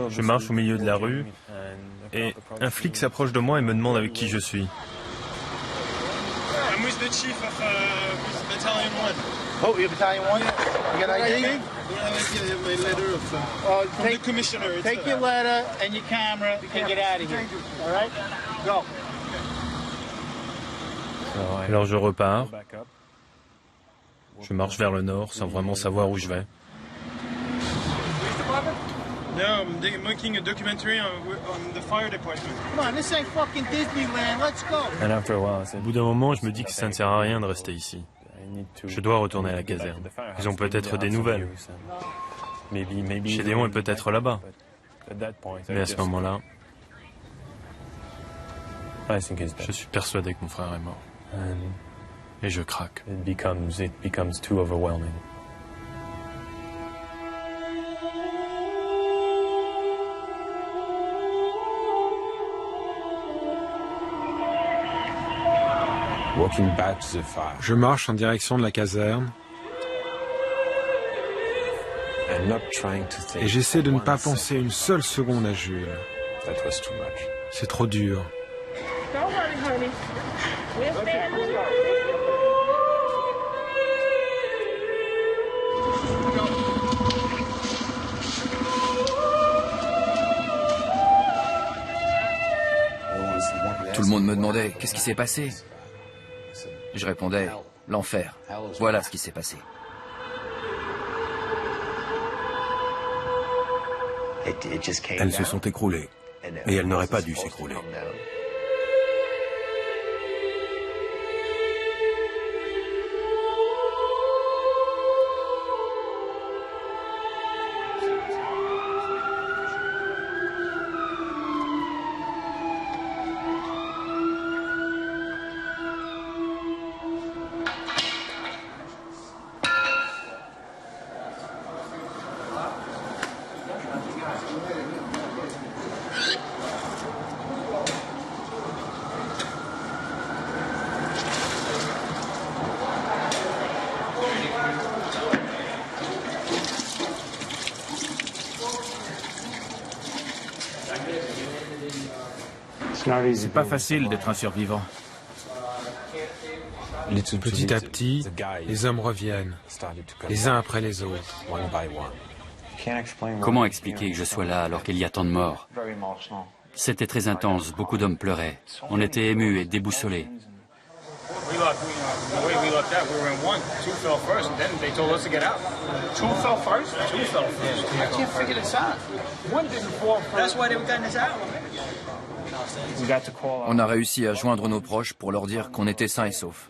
Je marche au milieu de la rue et un flic s'approche de moi et me demande avec qui je suis. I'm with the chief of Battalion 1. Oh, you're Battalion 1? You got ID? I have my letter from the commissioner. Take your letter and your camera and get out of here. All right? Go. Alors je repars. Je marche vers le nord sans vraiment savoir où je vais. No, I'm making a documentary on the fire department. Come on, this ain't fucking Disneyland. Let's go. Au bout d'un moment, je me dis que ça ne sert à rien de rester ici. Je dois retourner à la caserne. Ils ont peut-être des nouvelles. Gédéon est peut-être là-bas. Mais à ce moment-là, Je suis persuadé que mon frère est mort. Et je craque. Je marche en direction de la caserne et j'essaie de ne pas penser une seule seconde à Jules. C'est trop dur. Tout le monde me demandait « Qu'est-ce qui s'est passé ?» Je répondais « L'enfer. Voilà ce qui s'est passé. » Elles se sont écroulées. Et elles n'auraient pas dû s'écrouler. C'est pas facile d'être un survivant. Petit à petit, les hommes reviennent, les uns après les autres. Comment expliquer que je sois là alors qu'il y a tant de morts? C'était très intense, beaucoup d'hommes pleuraient. On était émus et déboussolés. On a réussi à joindre nos proches pour leur dire qu'on était sains et saufs.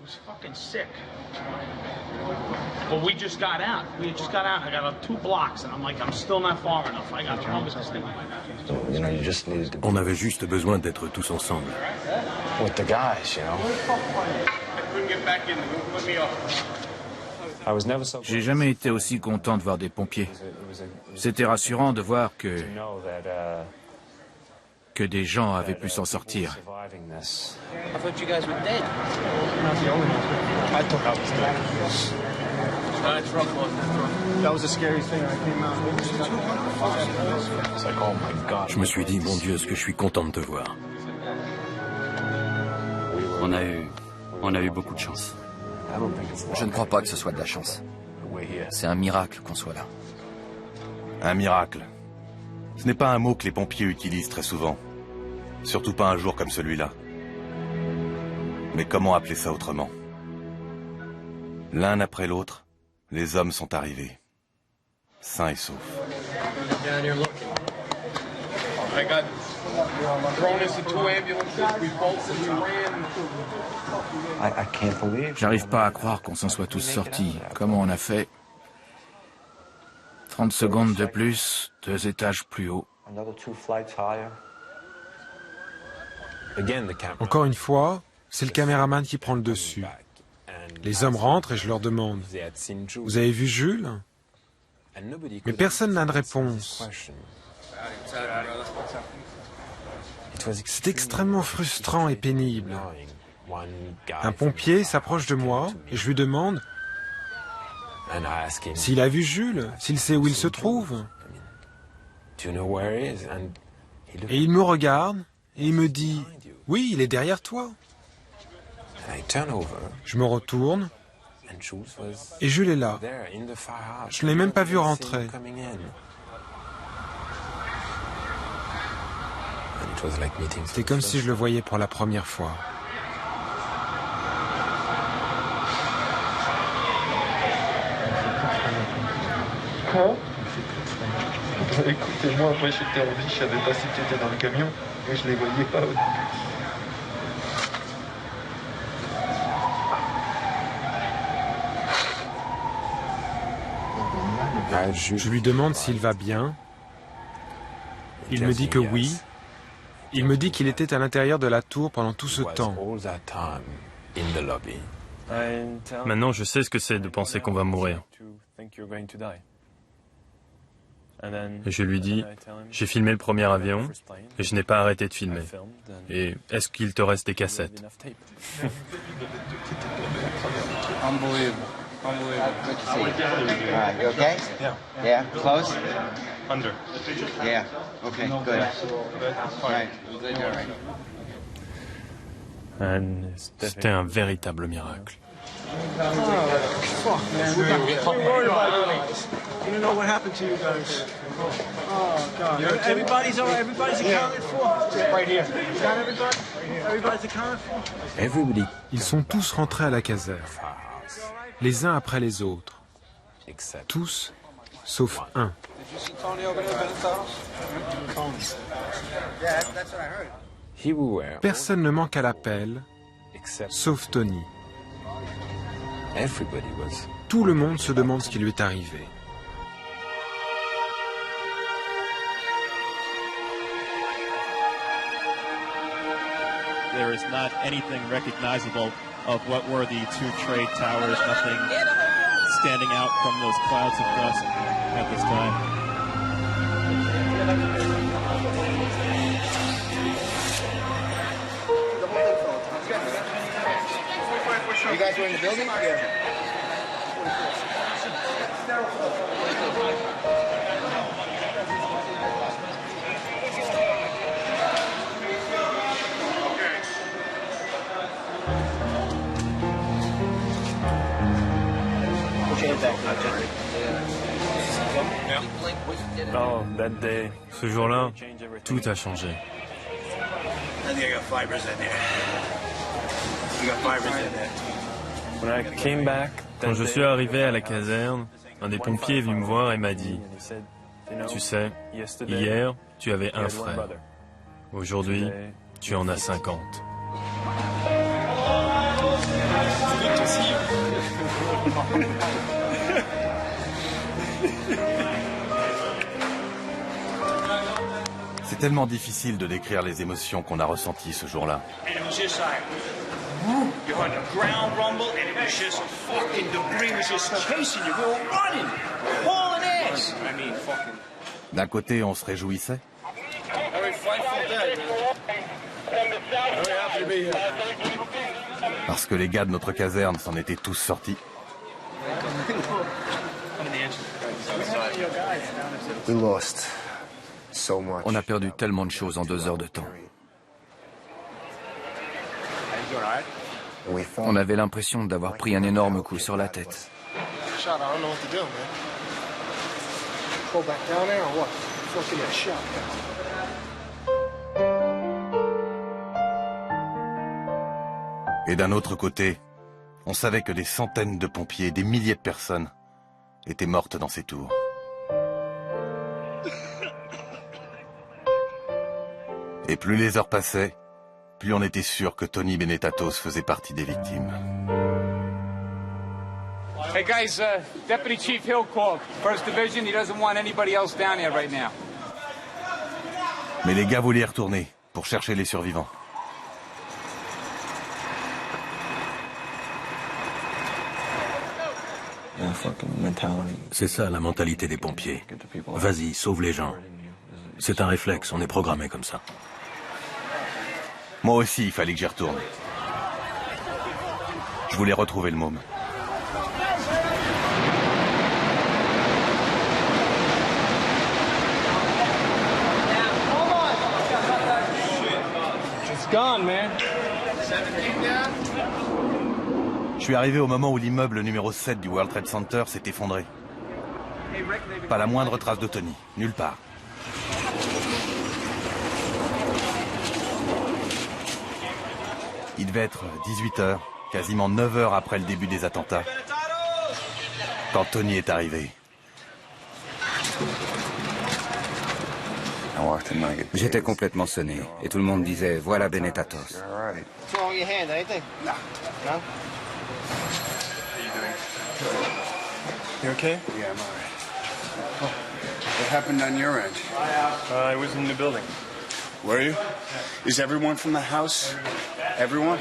On avait juste besoin d'être tous ensemble. J'ai jamais été aussi content de voir des pompiers. C'était rassurant de voir que des gens avaient pu s'en sortir. Je me suis dit, mon Dieu, est-ce que je suis content de te voir. On a eu beaucoup de chance. Je ne crois pas que ce soit de la chance. C'est un miracle qu'on soit là. Un miracle. Ce n'est pas un mot que les pompiers utilisent très souvent. Surtout pas un jour comme celui-là. Mais comment appeler ça autrement? L'un après l'autre, les hommes sont arrivés. Sains et saufs. J'arrive pas à croire qu'on s'en soit tous sortis. Comment on a fait? 30 secondes de plus, 2 étages plus haut. Encore une fois, c'est le caméraman qui prend le dessus. Les hommes rentrent et je leur demande « Vous avez vu Jules ?» Mais personne n'a de réponse. C'est extrêmement frustrant et pénible. Un pompier s'approche de moi et je lui demande s'il a vu Jules, s'il sait où il se trouve. Et il me regarde et il me dit « Oui, il est derrière toi ». Je me retourne et Jules est là. Je ne l'ai même pas vu rentrer. C'était comme si je le voyais pour la première fois. Écoutez, moi, après j'étais en vie, je savais pas si tu étais dans le camion, mais je les voyais pas au début. Je lui demande s'il va bien. Il me dit que oui. Il me dit qu'il était à l'intérieur de la tour pendant tout ce temps. Maintenant, je sais ce que c'est de penser qu'on va mourir. Et je lui dis, j'ai filmé le premier avion et je n'ai pas arrêté de filmer. Et est-ce qu'il te reste des cassettes? Unbelievable. Good to see you. All right, you okay? Yeah. Yeah. Close? Under. Yeah. Okay, good. All right. Good, all right. C'était un véritable miracle. Oh, fuck, man. We're worried about you. You don't know what happened to you guys. Oh, God. Everybody's all right. Everybody's accounted for. Right here. You got everybody? Everybody's accounted for? Ils sont tous rentrés à la caserne, les uns après les autres. Tous, sauf un. Personne ne manque à l'appel, sauf Tony. Tout le monde se demande ce qui lui est arrivé. There is not anything recognizable of what were the two trade towers, nothing standing out from those clouds of dust at this time. You guys were in the building? Yeah. Oh, that day. Ce jour-là, tout a changé. Quand je suis arrivé à la caserne, un des pompiers est venu me voir et m'a dit, « Tu sais, hier, tu avais un frère. Aujourd'hui, tu en as 50. » C'est tellement difficile de décrire les émotions qu'on a ressenties ce jour-là. D'un côté, on se réjouissait. Parce que les gars de notre caserne s'en étaient tous sortis. On a perdu tellement de choses en 2 heures de temps. On avait l'impression d'avoir pris un énorme coup sur la tête. Et d'un autre côté, on savait que des centaines de pompiers, des milliers de personnes étaient mortes dans ces tours. Et plus les heures passaient, plus on était sûr que Tony Benetatos faisait partie des victimes. Hey guys, Deputy Chief Hill called. First Division, he doesn't want anybody else down here right now. Mais les gars voulaient y retourner pour chercher les survivants. C'est ça la mentalité des pompiers. Vas-y, sauve les gens. C'est un réflexe, on est programmé comme ça. Moi aussi, il fallait que j'y retourne. Je voulais retrouver le môme. Je suis arrivé au moment où l'immeuble numéro 7 du World Trade Center s'est effondré. Pas la moindre trace de Tony, nulle part. Il devait être 18h, quasiment 9 heures après le début des attentats, quand Tony est arrivé. J'étais complètement sonné, et tout le monde disait « Voilà Benetatos ». You okay? Yeah, I'm all right. What happened on your end? I was in the building. Were you? Is everyone from the house? Everyone?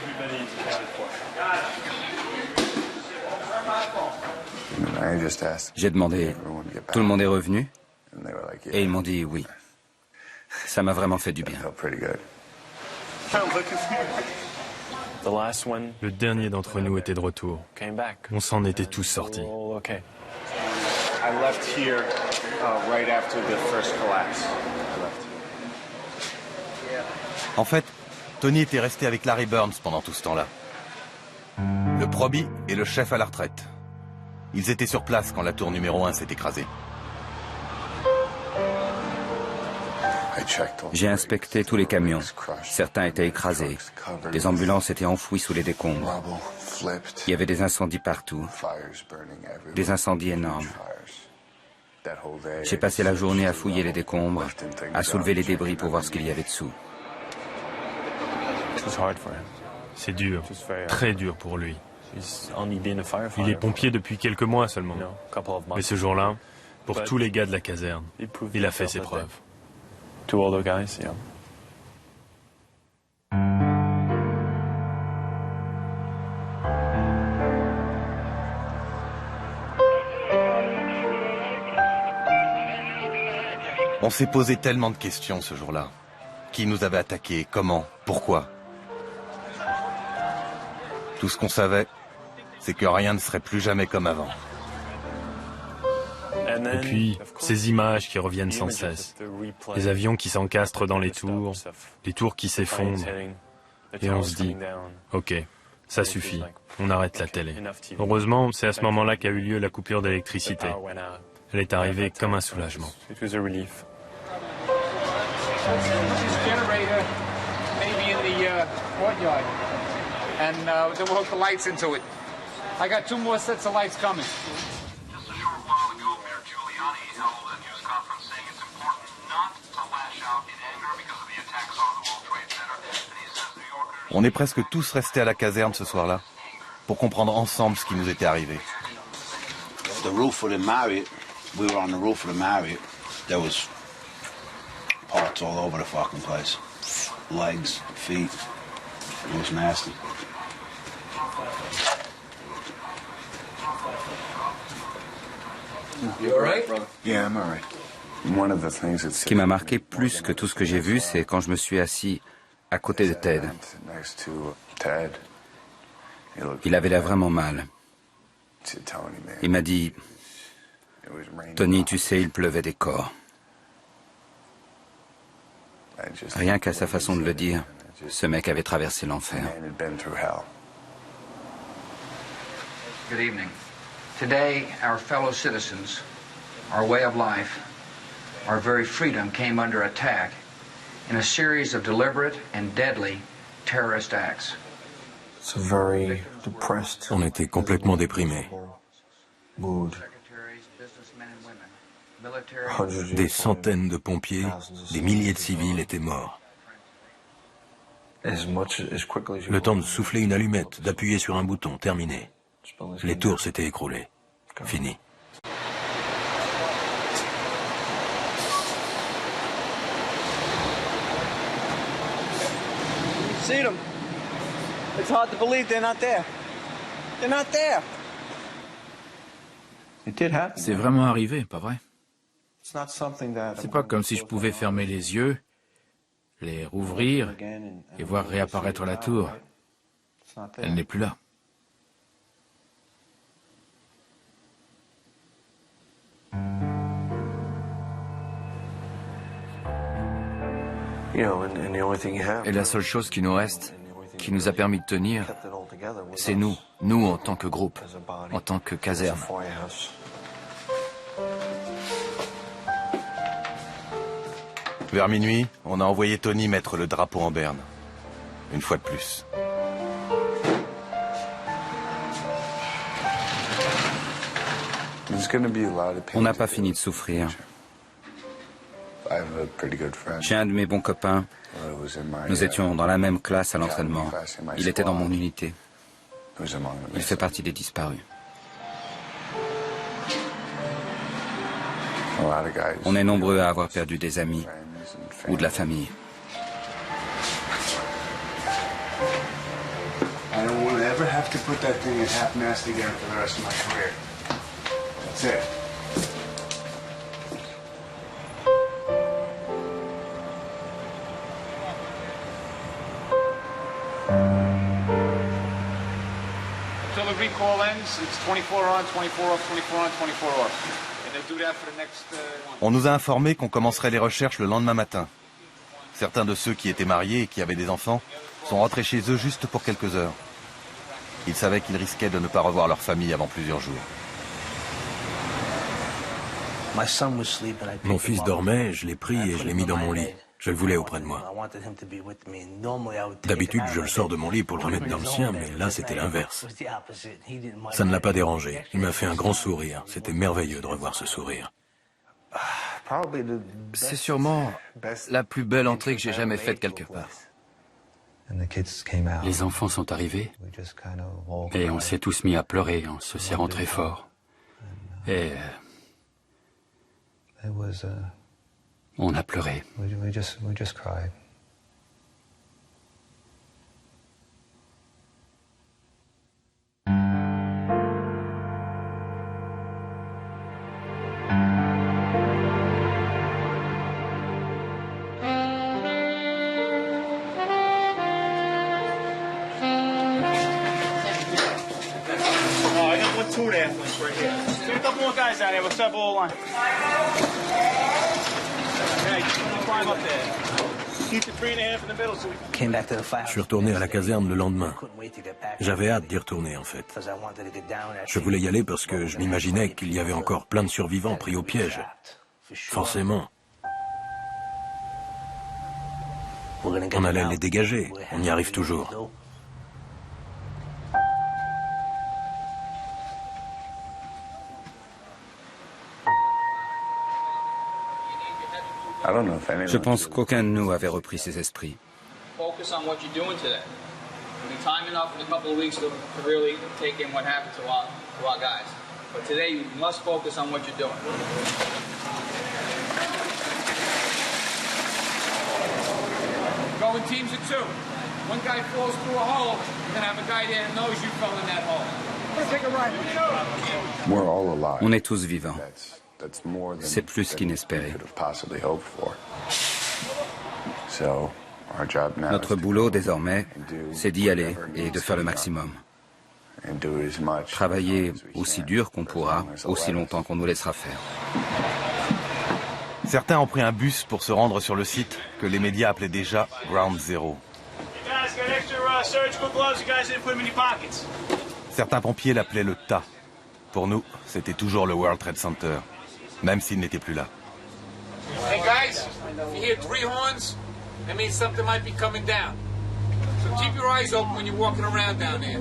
J'ai demandé, tout le monde est revenu? Et ils m'ont dit oui. Ça m'a vraiment fait du bien. Le dernier d'entre nous était de retour. On s'en était tous sortis. I left here right after the first collapse. En fait, Tony était resté avec Larry Burns pendant tout ce temps-là. Le proby et le chef à la retraite. Ils étaient sur place quand la tour numéro 1 s'est écrasée. J'ai inspecté tous les camions. Certains étaient écrasés. Des ambulances étaient enfouies sous les décombres. Il y avait des incendies partout. Des incendies énormes. J'ai passé la journée à fouiller les décombres, à soulever les débris pour voir ce qu'il y avait dessous. C'est dur, très dur pour lui. Il est pompier depuis quelques mois seulement. Mais ce jour-là, pour tous les gars de la caserne, il a fait ses preuves. On s'est posé tellement de questions ce jour-là. Qui nous avait attaqués? Comment? Pourquoi? Tout ce qu'on savait, c'est que rien ne serait plus jamais comme avant. Et puis, ces images qui reviennent sans cesse. Les avions qui s'encastrent dans les tours qui s'effondrent. Et on se dit, ok, ça suffit, on arrête la télé. Heureusement, c'est à ce moment-là qu'a eu lieu la coupure d'électricité. Elle est arrivée comme un soulagement. And then we'll hook the lights into it. I got 2 more sets of lights coming. Just a short while ago, Mayor Giuliani held a news conference saying it's important not to lash out in anger because of the attacks on the World Trade Center. And he says New Yorkers... On est presque tous restés à la caserne ce soir-là pour comprendre ensemble ce qui nous était arrivé. The roof of the Marriott, we were on the roof of the Marriott. There was parts all over the fucking place. Legs, feet. It was nasty. Ce qui m'a marqué plus que tout ce que j'ai vu, c'est quand je me suis assis à côté de Ted. Il avait l'air vraiment mal. Il m'a dit, Tony, tu sais, il pleuvait des corps. Rien qu'à sa façon de le dire, ce mec avait traversé l'enfer. Good evening. Today, our fellow citizens, our way of life, our very freedom came under attack in a series of deliberate and deadly terrorist acts. On était complètement déprimés. Des centaines de pompiers, des milliers de civils étaient morts. Le temps de souffler une allumette, d'appuyer sur un bouton, terminé. Les tours s'étaient écroulées. Fini. See them. It's hard to believe they're not there. They're not there. C'est vraiment arrivé, pas vrai? C'est pas comme si je pouvais fermer les yeux, les rouvrir et voir réapparaître la tour. Elle n'est plus là. Et la seule chose qui nous reste, qui nous a permis de tenir, c'est nous en tant que groupe, en tant que caserne. Vers minuit, on a envoyé Tony mettre le drapeau en berne. Une fois de plus. On n'a pas fini de souffrir. J'ai un de mes bons copains. Nous étions dans la même classe à l'entraînement. Il était dans mon unité. Il fait partie des disparus. On est nombreux à avoir perdu des amis ou de la famille. have to put that thing at half-mast again for the rest of my career. That's it. Until the recall ends, it's 24 on, 24 off, 24 on, 24 off. And they'll do that for the next On nous a informé qu'on commencerait les recherches le lendemain matin. Certains de ceux qui étaient mariés et qui avaient des enfants sont rentrés chez eux juste pour quelques heures. Ils savaient qu'ils risquaient de ne pas revoir leur famille avant plusieurs jours. Mon fils dormait, je l'ai pris et je l'ai mis dans mon lit. Je le voulais auprès de moi. D'habitude, je le sors de mon lit pour le remettre dans le sien, mais là, c'était l'inverse. Ça ne l'a pas dérangé. Il m'a fait un grand sourire. C'était merveilleux de revoir ce sourire. C'est sûrement la plus belle entrée que j'ai jamais faite quelque part. Les enfants sont arrivés et on s'est tous mis à pleurer en se serrant très fort. Et on a pleuré. Two athletes right here. Get a couple more guys out here. What's up, all line? Hey, climb up there. Keep the 3.5 in the middle so we can... Je suis retourné à la caserne le lendemain. J'avais hâte d'y retourner, en fait. Je voulais y aller parce que je m'imaginais qu'il y avait encore plein de survivants pris au piège. Forcément. On allait les dégager. On y arrive toujours. Je pense qu'aucun de nous avait repris ses esprits. Focus on what you're doing today. I mean, time enough in a couple of weeks to really take in what happened to our guys. But today you must focus on what you're doing. Go in teams of two. One guy falls through a hole, you're gonna have a guy there that knows you fell in that hole. Take a ride. We're all alive. On est tous vivants. C'est plus qu'inespéré. Notre boulot désormais, c'est d'y aller et de faire le maximum. Travailler aussi dur qu'on pourra, aussi longtemps qu'on nous laissera faire. Certains ont pris un bus pour se rendre sur le site que les médias appelaient déjà Ground Zero. Certains pompiers l'appelaient le tas. Pour nous, c'était toujours le World Trade Center, même s'il n'était plus là. Hey guys, if you hear 3 horns, that means something might be coming down. So keep your eyes open when you're walking around down there.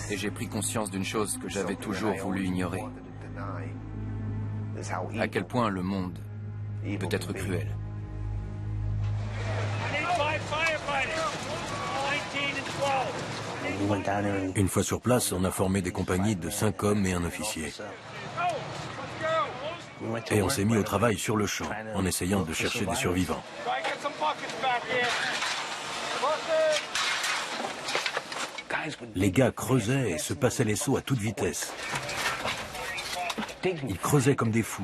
Et j'ai pris conscience d'une chose que j'avais toujours voulu ignorer. À quel point le monde peut être cruel. Une fois sur place, on a formé des compagnies de 5 hommes et un officier. Et on s'est mis au travail sur le champ, en essayant de chercher des survivants. Les gars creusaient et se passaient les seaux à toute vitesse. Ils creusaient comme des fous.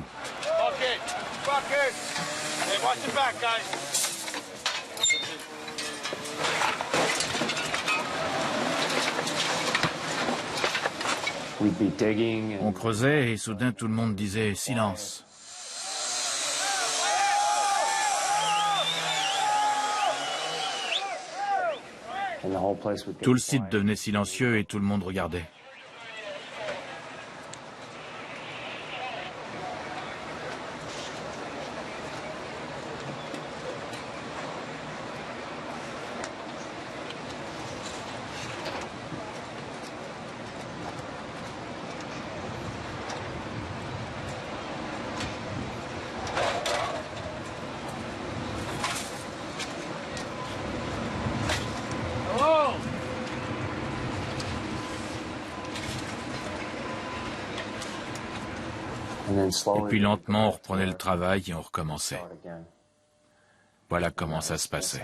On creusait et soudain tout le monde disait « silence ». Tout le site devenait silencieux et tout le monde regardait. Et puis lentement, on reprenait le travail et on recommençait. Voilà comment ça se passait.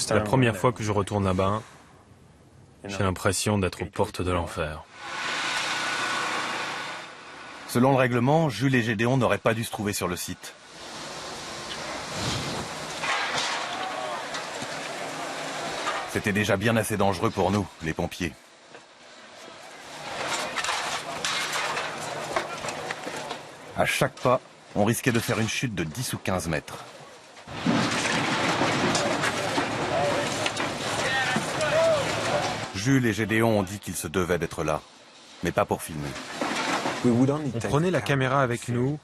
La première fois que je retourne là-bas, j'ai l'impression d'être aux portes de l'enfer. Selon le règlement, Jules et Gédéon n'auraient pas dû se trouver sur le site. C'était déjà bien assez dangereux pour nous, les pompiers. À chaque pas, on risquait de faire une chute de 10 ou 15 mètres. Jules et Gédéon ont dit qu'ils se devaient d'être là, mais pas pour filmer. On prenait la caméra avec nous,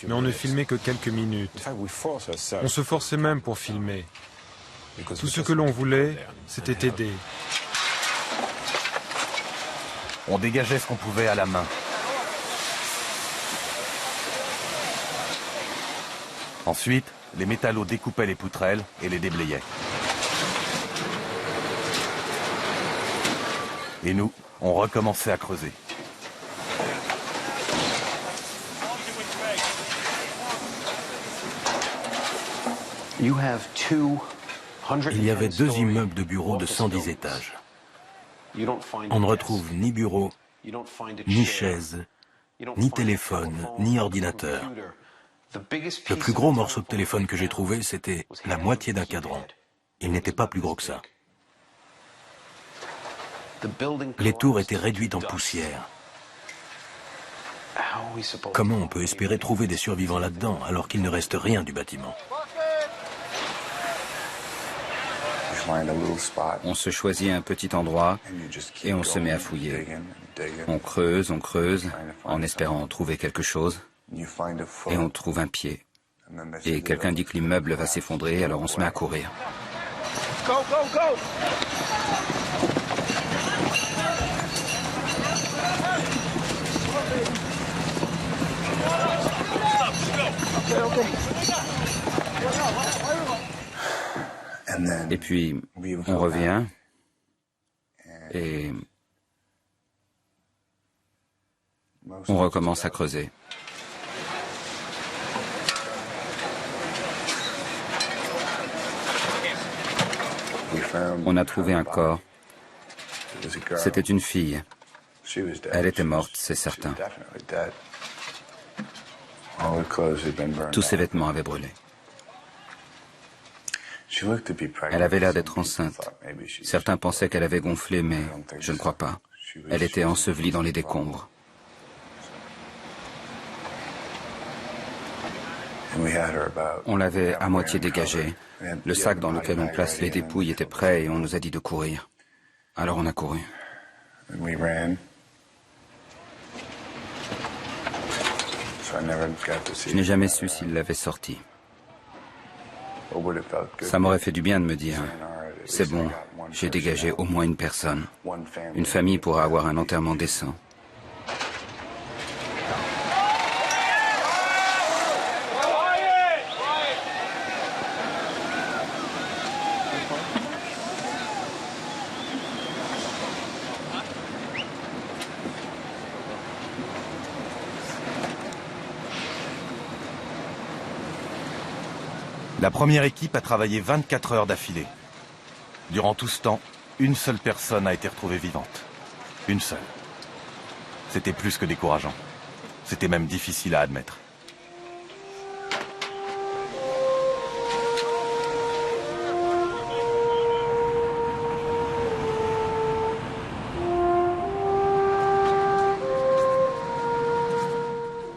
mais on ne filmait que quelques minutes. On se forçait même pour filmer. Tout ce que l'on voulait, c'était aider. On dégageait ce qu'on pouvait à la main. Ensuite, les métallos découpaient les poutrelles et les déblayaient. Et nous, on recommençait à creuser. Il y avait 2 immeubles de bureaux de 110 étages. On ne retrouve ni bureau, ni chaise, ni téléphone, ni ordinateur. Le plus gros morceau de téléphone que j'ai trouvé, c'était la moitié d'un cadran. Il n'était pas plus gros que ça. Les tours étaient réduites en poussière. Comment on peut espérer trouver des survivants là-dedans alors qu'il ne reste rien du bâtiment ? On se choisit un petit endroit et on se met à fouiller. On creuse, en espérant trouver quelque chose. Et on trouve un pied. Et quelqu'un dit que l'immeuble va s'effondrer, alors on se met à courir. Go, go, go! Et puis, on revient et on recommence à creuser. On a trouvé un corps. C'était une fille. Elle était morte, c'est certain. Tous ses vêtements avaient brûlé. Elle avait l'air d'être enceinte. Certains pensaient qu'elle avait gonflé, mais je ne crois pas. Elle était ensevelie dans les décombres. On l'avait à moitié dégagée. Le sac dans lequel on place les dépouilles était prêt et on nous a dit de courir. Alors on a couru. Je n'ai jamais su s'il l'avait sorti. Ça m'aurait fait du bien de me dire, c'est bon, j'ai dégagé au moins une personne. Une famille pourra avoir un enterrement décent. La première équipe a travaillé 24 heures d'affilée. Durant tout ce temps, une seule personne a été retrouvée vivante. Une seule. C'était plus que décourageant. C'était même difficile à admettre.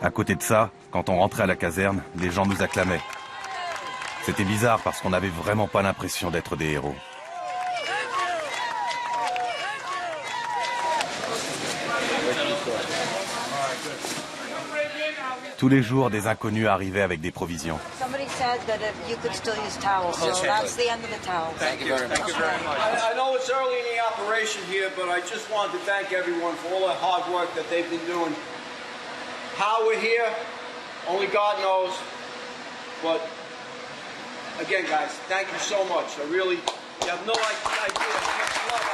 À côté de ça, quand on rentrait à la caserne, les gens nous acclamaient. C'était bizarre parce qu'on n'avait vraiment pas l'impression d'être des héros. Tous les jours, des inconnus arrivaient avec des provisions. Somebody said that you could still use towels, so that's the end of the towels. Thank you very much. I know it's early in the operation here, but I just wanted to thank everyone for all the hard work that they've been doing. How we're here, only God knows, but again, guys, thank you so much. I really, you have no idea how much love I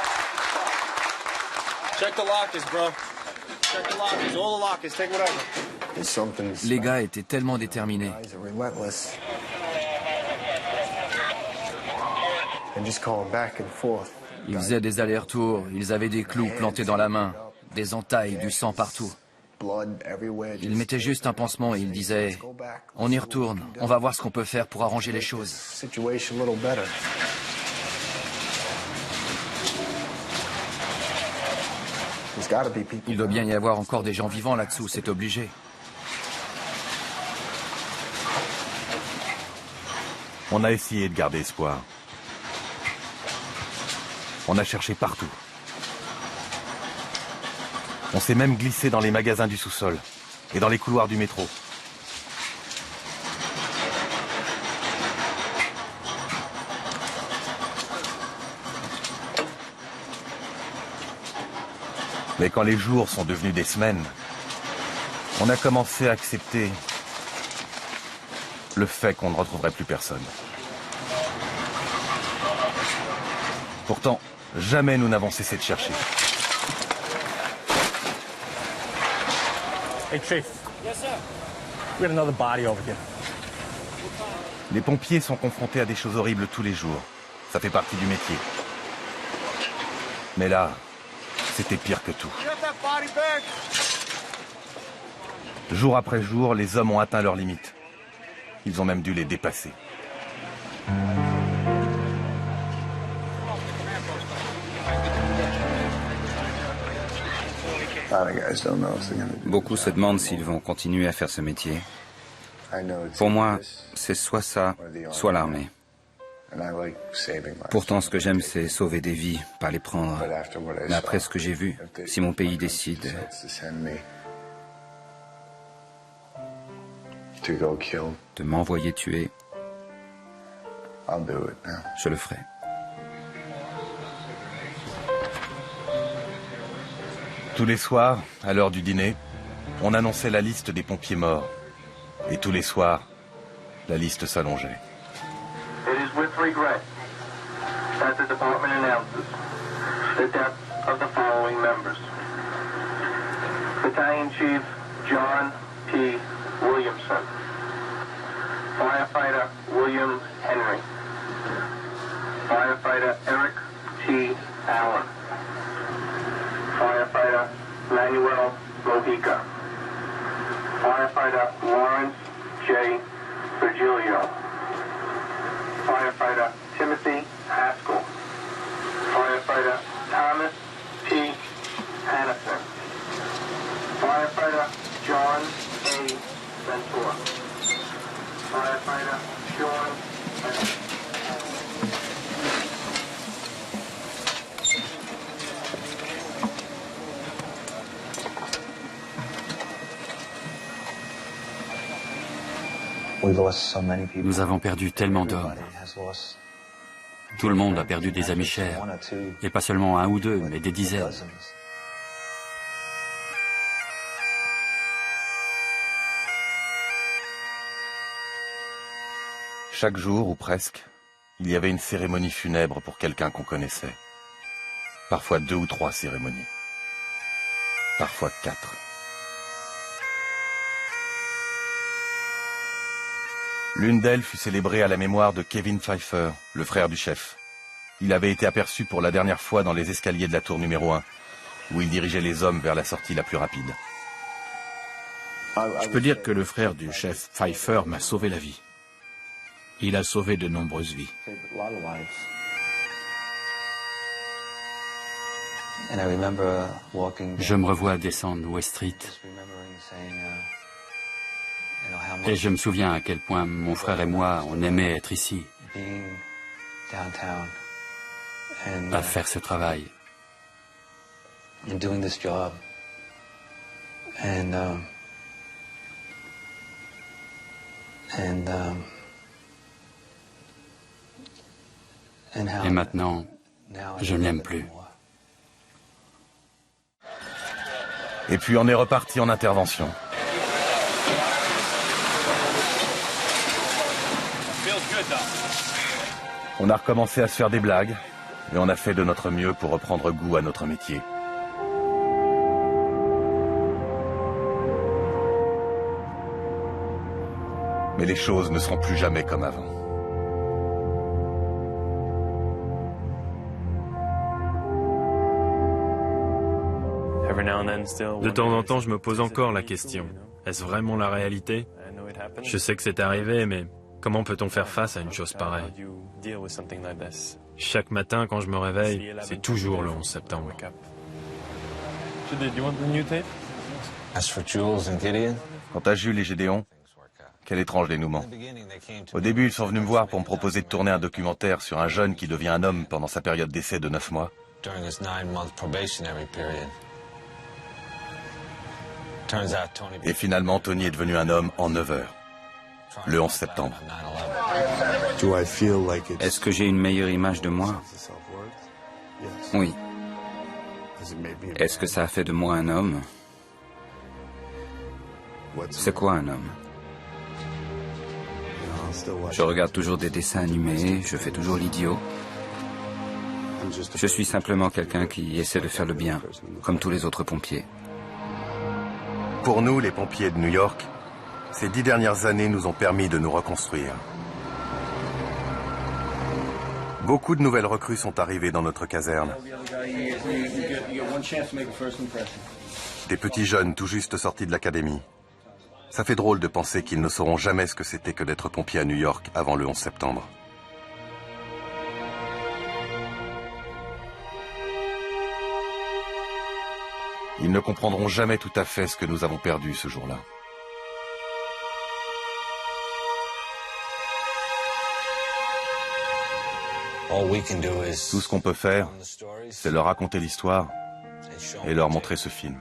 have. Check the lockers, bro. Check the lockers, all the lockers, take whatever. Les gars étaient tellement déterminés. Ils faisaient des allers-retours, ils avaient des clous plantés dans la main, des entailles, du sang partout. Ils mettaient juste un pansement et ils disaient « On y retourne, on va voir ce qu'on peut faire pour arranger les choses. » Il doit bien y avoir encore des gens vivants là-dessous, c'est obligé. On a essayé de garder espoir. On a cherché partout. On s'est même glissé dans les magasins du sous-sol et dans les couloirs du métro. Mais quand les jours sont devenus des semaines, on a commencé à accepter le fait qu'on ne retrouverait plus personne. Pourtant, jamais nous n'avons cessé de chercher. Hey, Chief. Yes, sir. We got another body over here. Les pompiers sont confrontés à des choses horribles tous les jours. Ça fait partie du métier. Mais là, c'était pire que tout. Jour après jour, les hommes ont atteint leurs limites. Ils ont même dû les dépasser. Beaucoup se demandent s'ils vont continuer à faire ce métier. Pour moi, c'est soit ça, soit l'armée. Pourtant, ce que j'aime, c'est sauver des vies, pas les prendre. Mais après ce que j'ai vu, si mon pays décide de m'envoyer tuer, je le ferai. Tous les soirs, à l'heure du dîner, on annonçait la liste des pompiers morts. Et tous les soirs, la liste s'allongeait. It is with regret that the department announces the death of the following members. Battalion Chief John P. Williamson. Firefighter William Henry. Firefighter Eric T. Allen. Firefighter Manuel Mojica. Firefighter Lawrence J. Virgilio. Firefighter Timothy Haskell. Firefighter Thomas P. Hannison. Firefighter John A. Ventura. Firefighter Sean Bennett. Nous avons perdu tellement d'hommes. Tout le monde a perdu des amis chers. Et pas seulement un ou deux, mais des dizaines. Chaque jour, ou presque, il y avait une cérémonie funèbre pour quelqu'un qu'on connaissait. Parfois 2 ou 3 cérémonies. Parfois 4. L'une d'elles fut célébrée à la mémoire de Kevin Pfeiffer, le frère du chef. Il avait été aperçu pour la dernière fois dans les escaliers de la tour numéro 1, où il dirigeait les hommes vers la sortie la plus rapide. Je peux dire que le frère du chef Pfeiffer m'a sauvé la vie. Il a sauvé de nombreuses vies. Je me revois descendre West Street. Et je me souviens à quel point mon frère et moi, on aimait être ici, à faire ce travail. Et maintenant, je ne l'aime plus. Et puis on est reparti en intervention. On a recommencé à se faire des blagues, et on a fait de notre mieux pour reprendre goût à notre métier. Mais les choses ne seront plus jamais comme avant. De temps en temps, je me pose encore la question. Est-ce vraiment la réalité? Je sais que c'est arrivé, mais comment peut-on faire face à une chose pareille? Chaque matin, quand je me réveille, c'est toujours le 11 septembre. Quant à Jules et Gédéon, quel étrange dénouement. Au début, ils sont venus me voir pour me proposer de tourner un documentaire sur un jeune qui devient un homme pendant sa période d'essai de 9 mois. Et finalement, Tony est devenu un homme en 9 heures, le 11 septembre. Est-ce que j'ai une meilleure image de moi? Oui. Est-ce que ça a fait de moi un homme? C'est quoi un homme? Je regarde toujours des dessins animés, je fais toujours l'idiot. Je suis simplement quelqu'un qui essaie de faire le bien, comme tous les autres pompiers. Pour nous, les pompiers de New York, ces 10 dernières années nous ont permis de nous reconstruire. Beaucoup de nouvelles recrues sont arrivées dans notre caserne. Des petits jeunes tout juste sortis de l'académie. Ça fait drôle de penser qu'ils ne sauront jamais ce que c'était que d'être pompier à New York avant le 11 septembre. Ils ne comprendront jamais tout à fait ce que nous avons perdu ce jour-là. Tout ce qu'on peut faire, c'est leur raconter l'histoire et leur montrer ce film.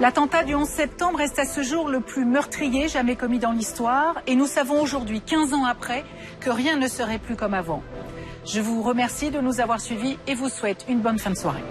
L'attentat du 11 septembre reste à ce jour le plus meurtrier jamais commis dans l'histoire et nous savons aujourd'hui, 15 ans après, que rien ne serait plus comme avant. Je vous remercie de nous avoir suivis et vous souhaite une bonne fin de soirée.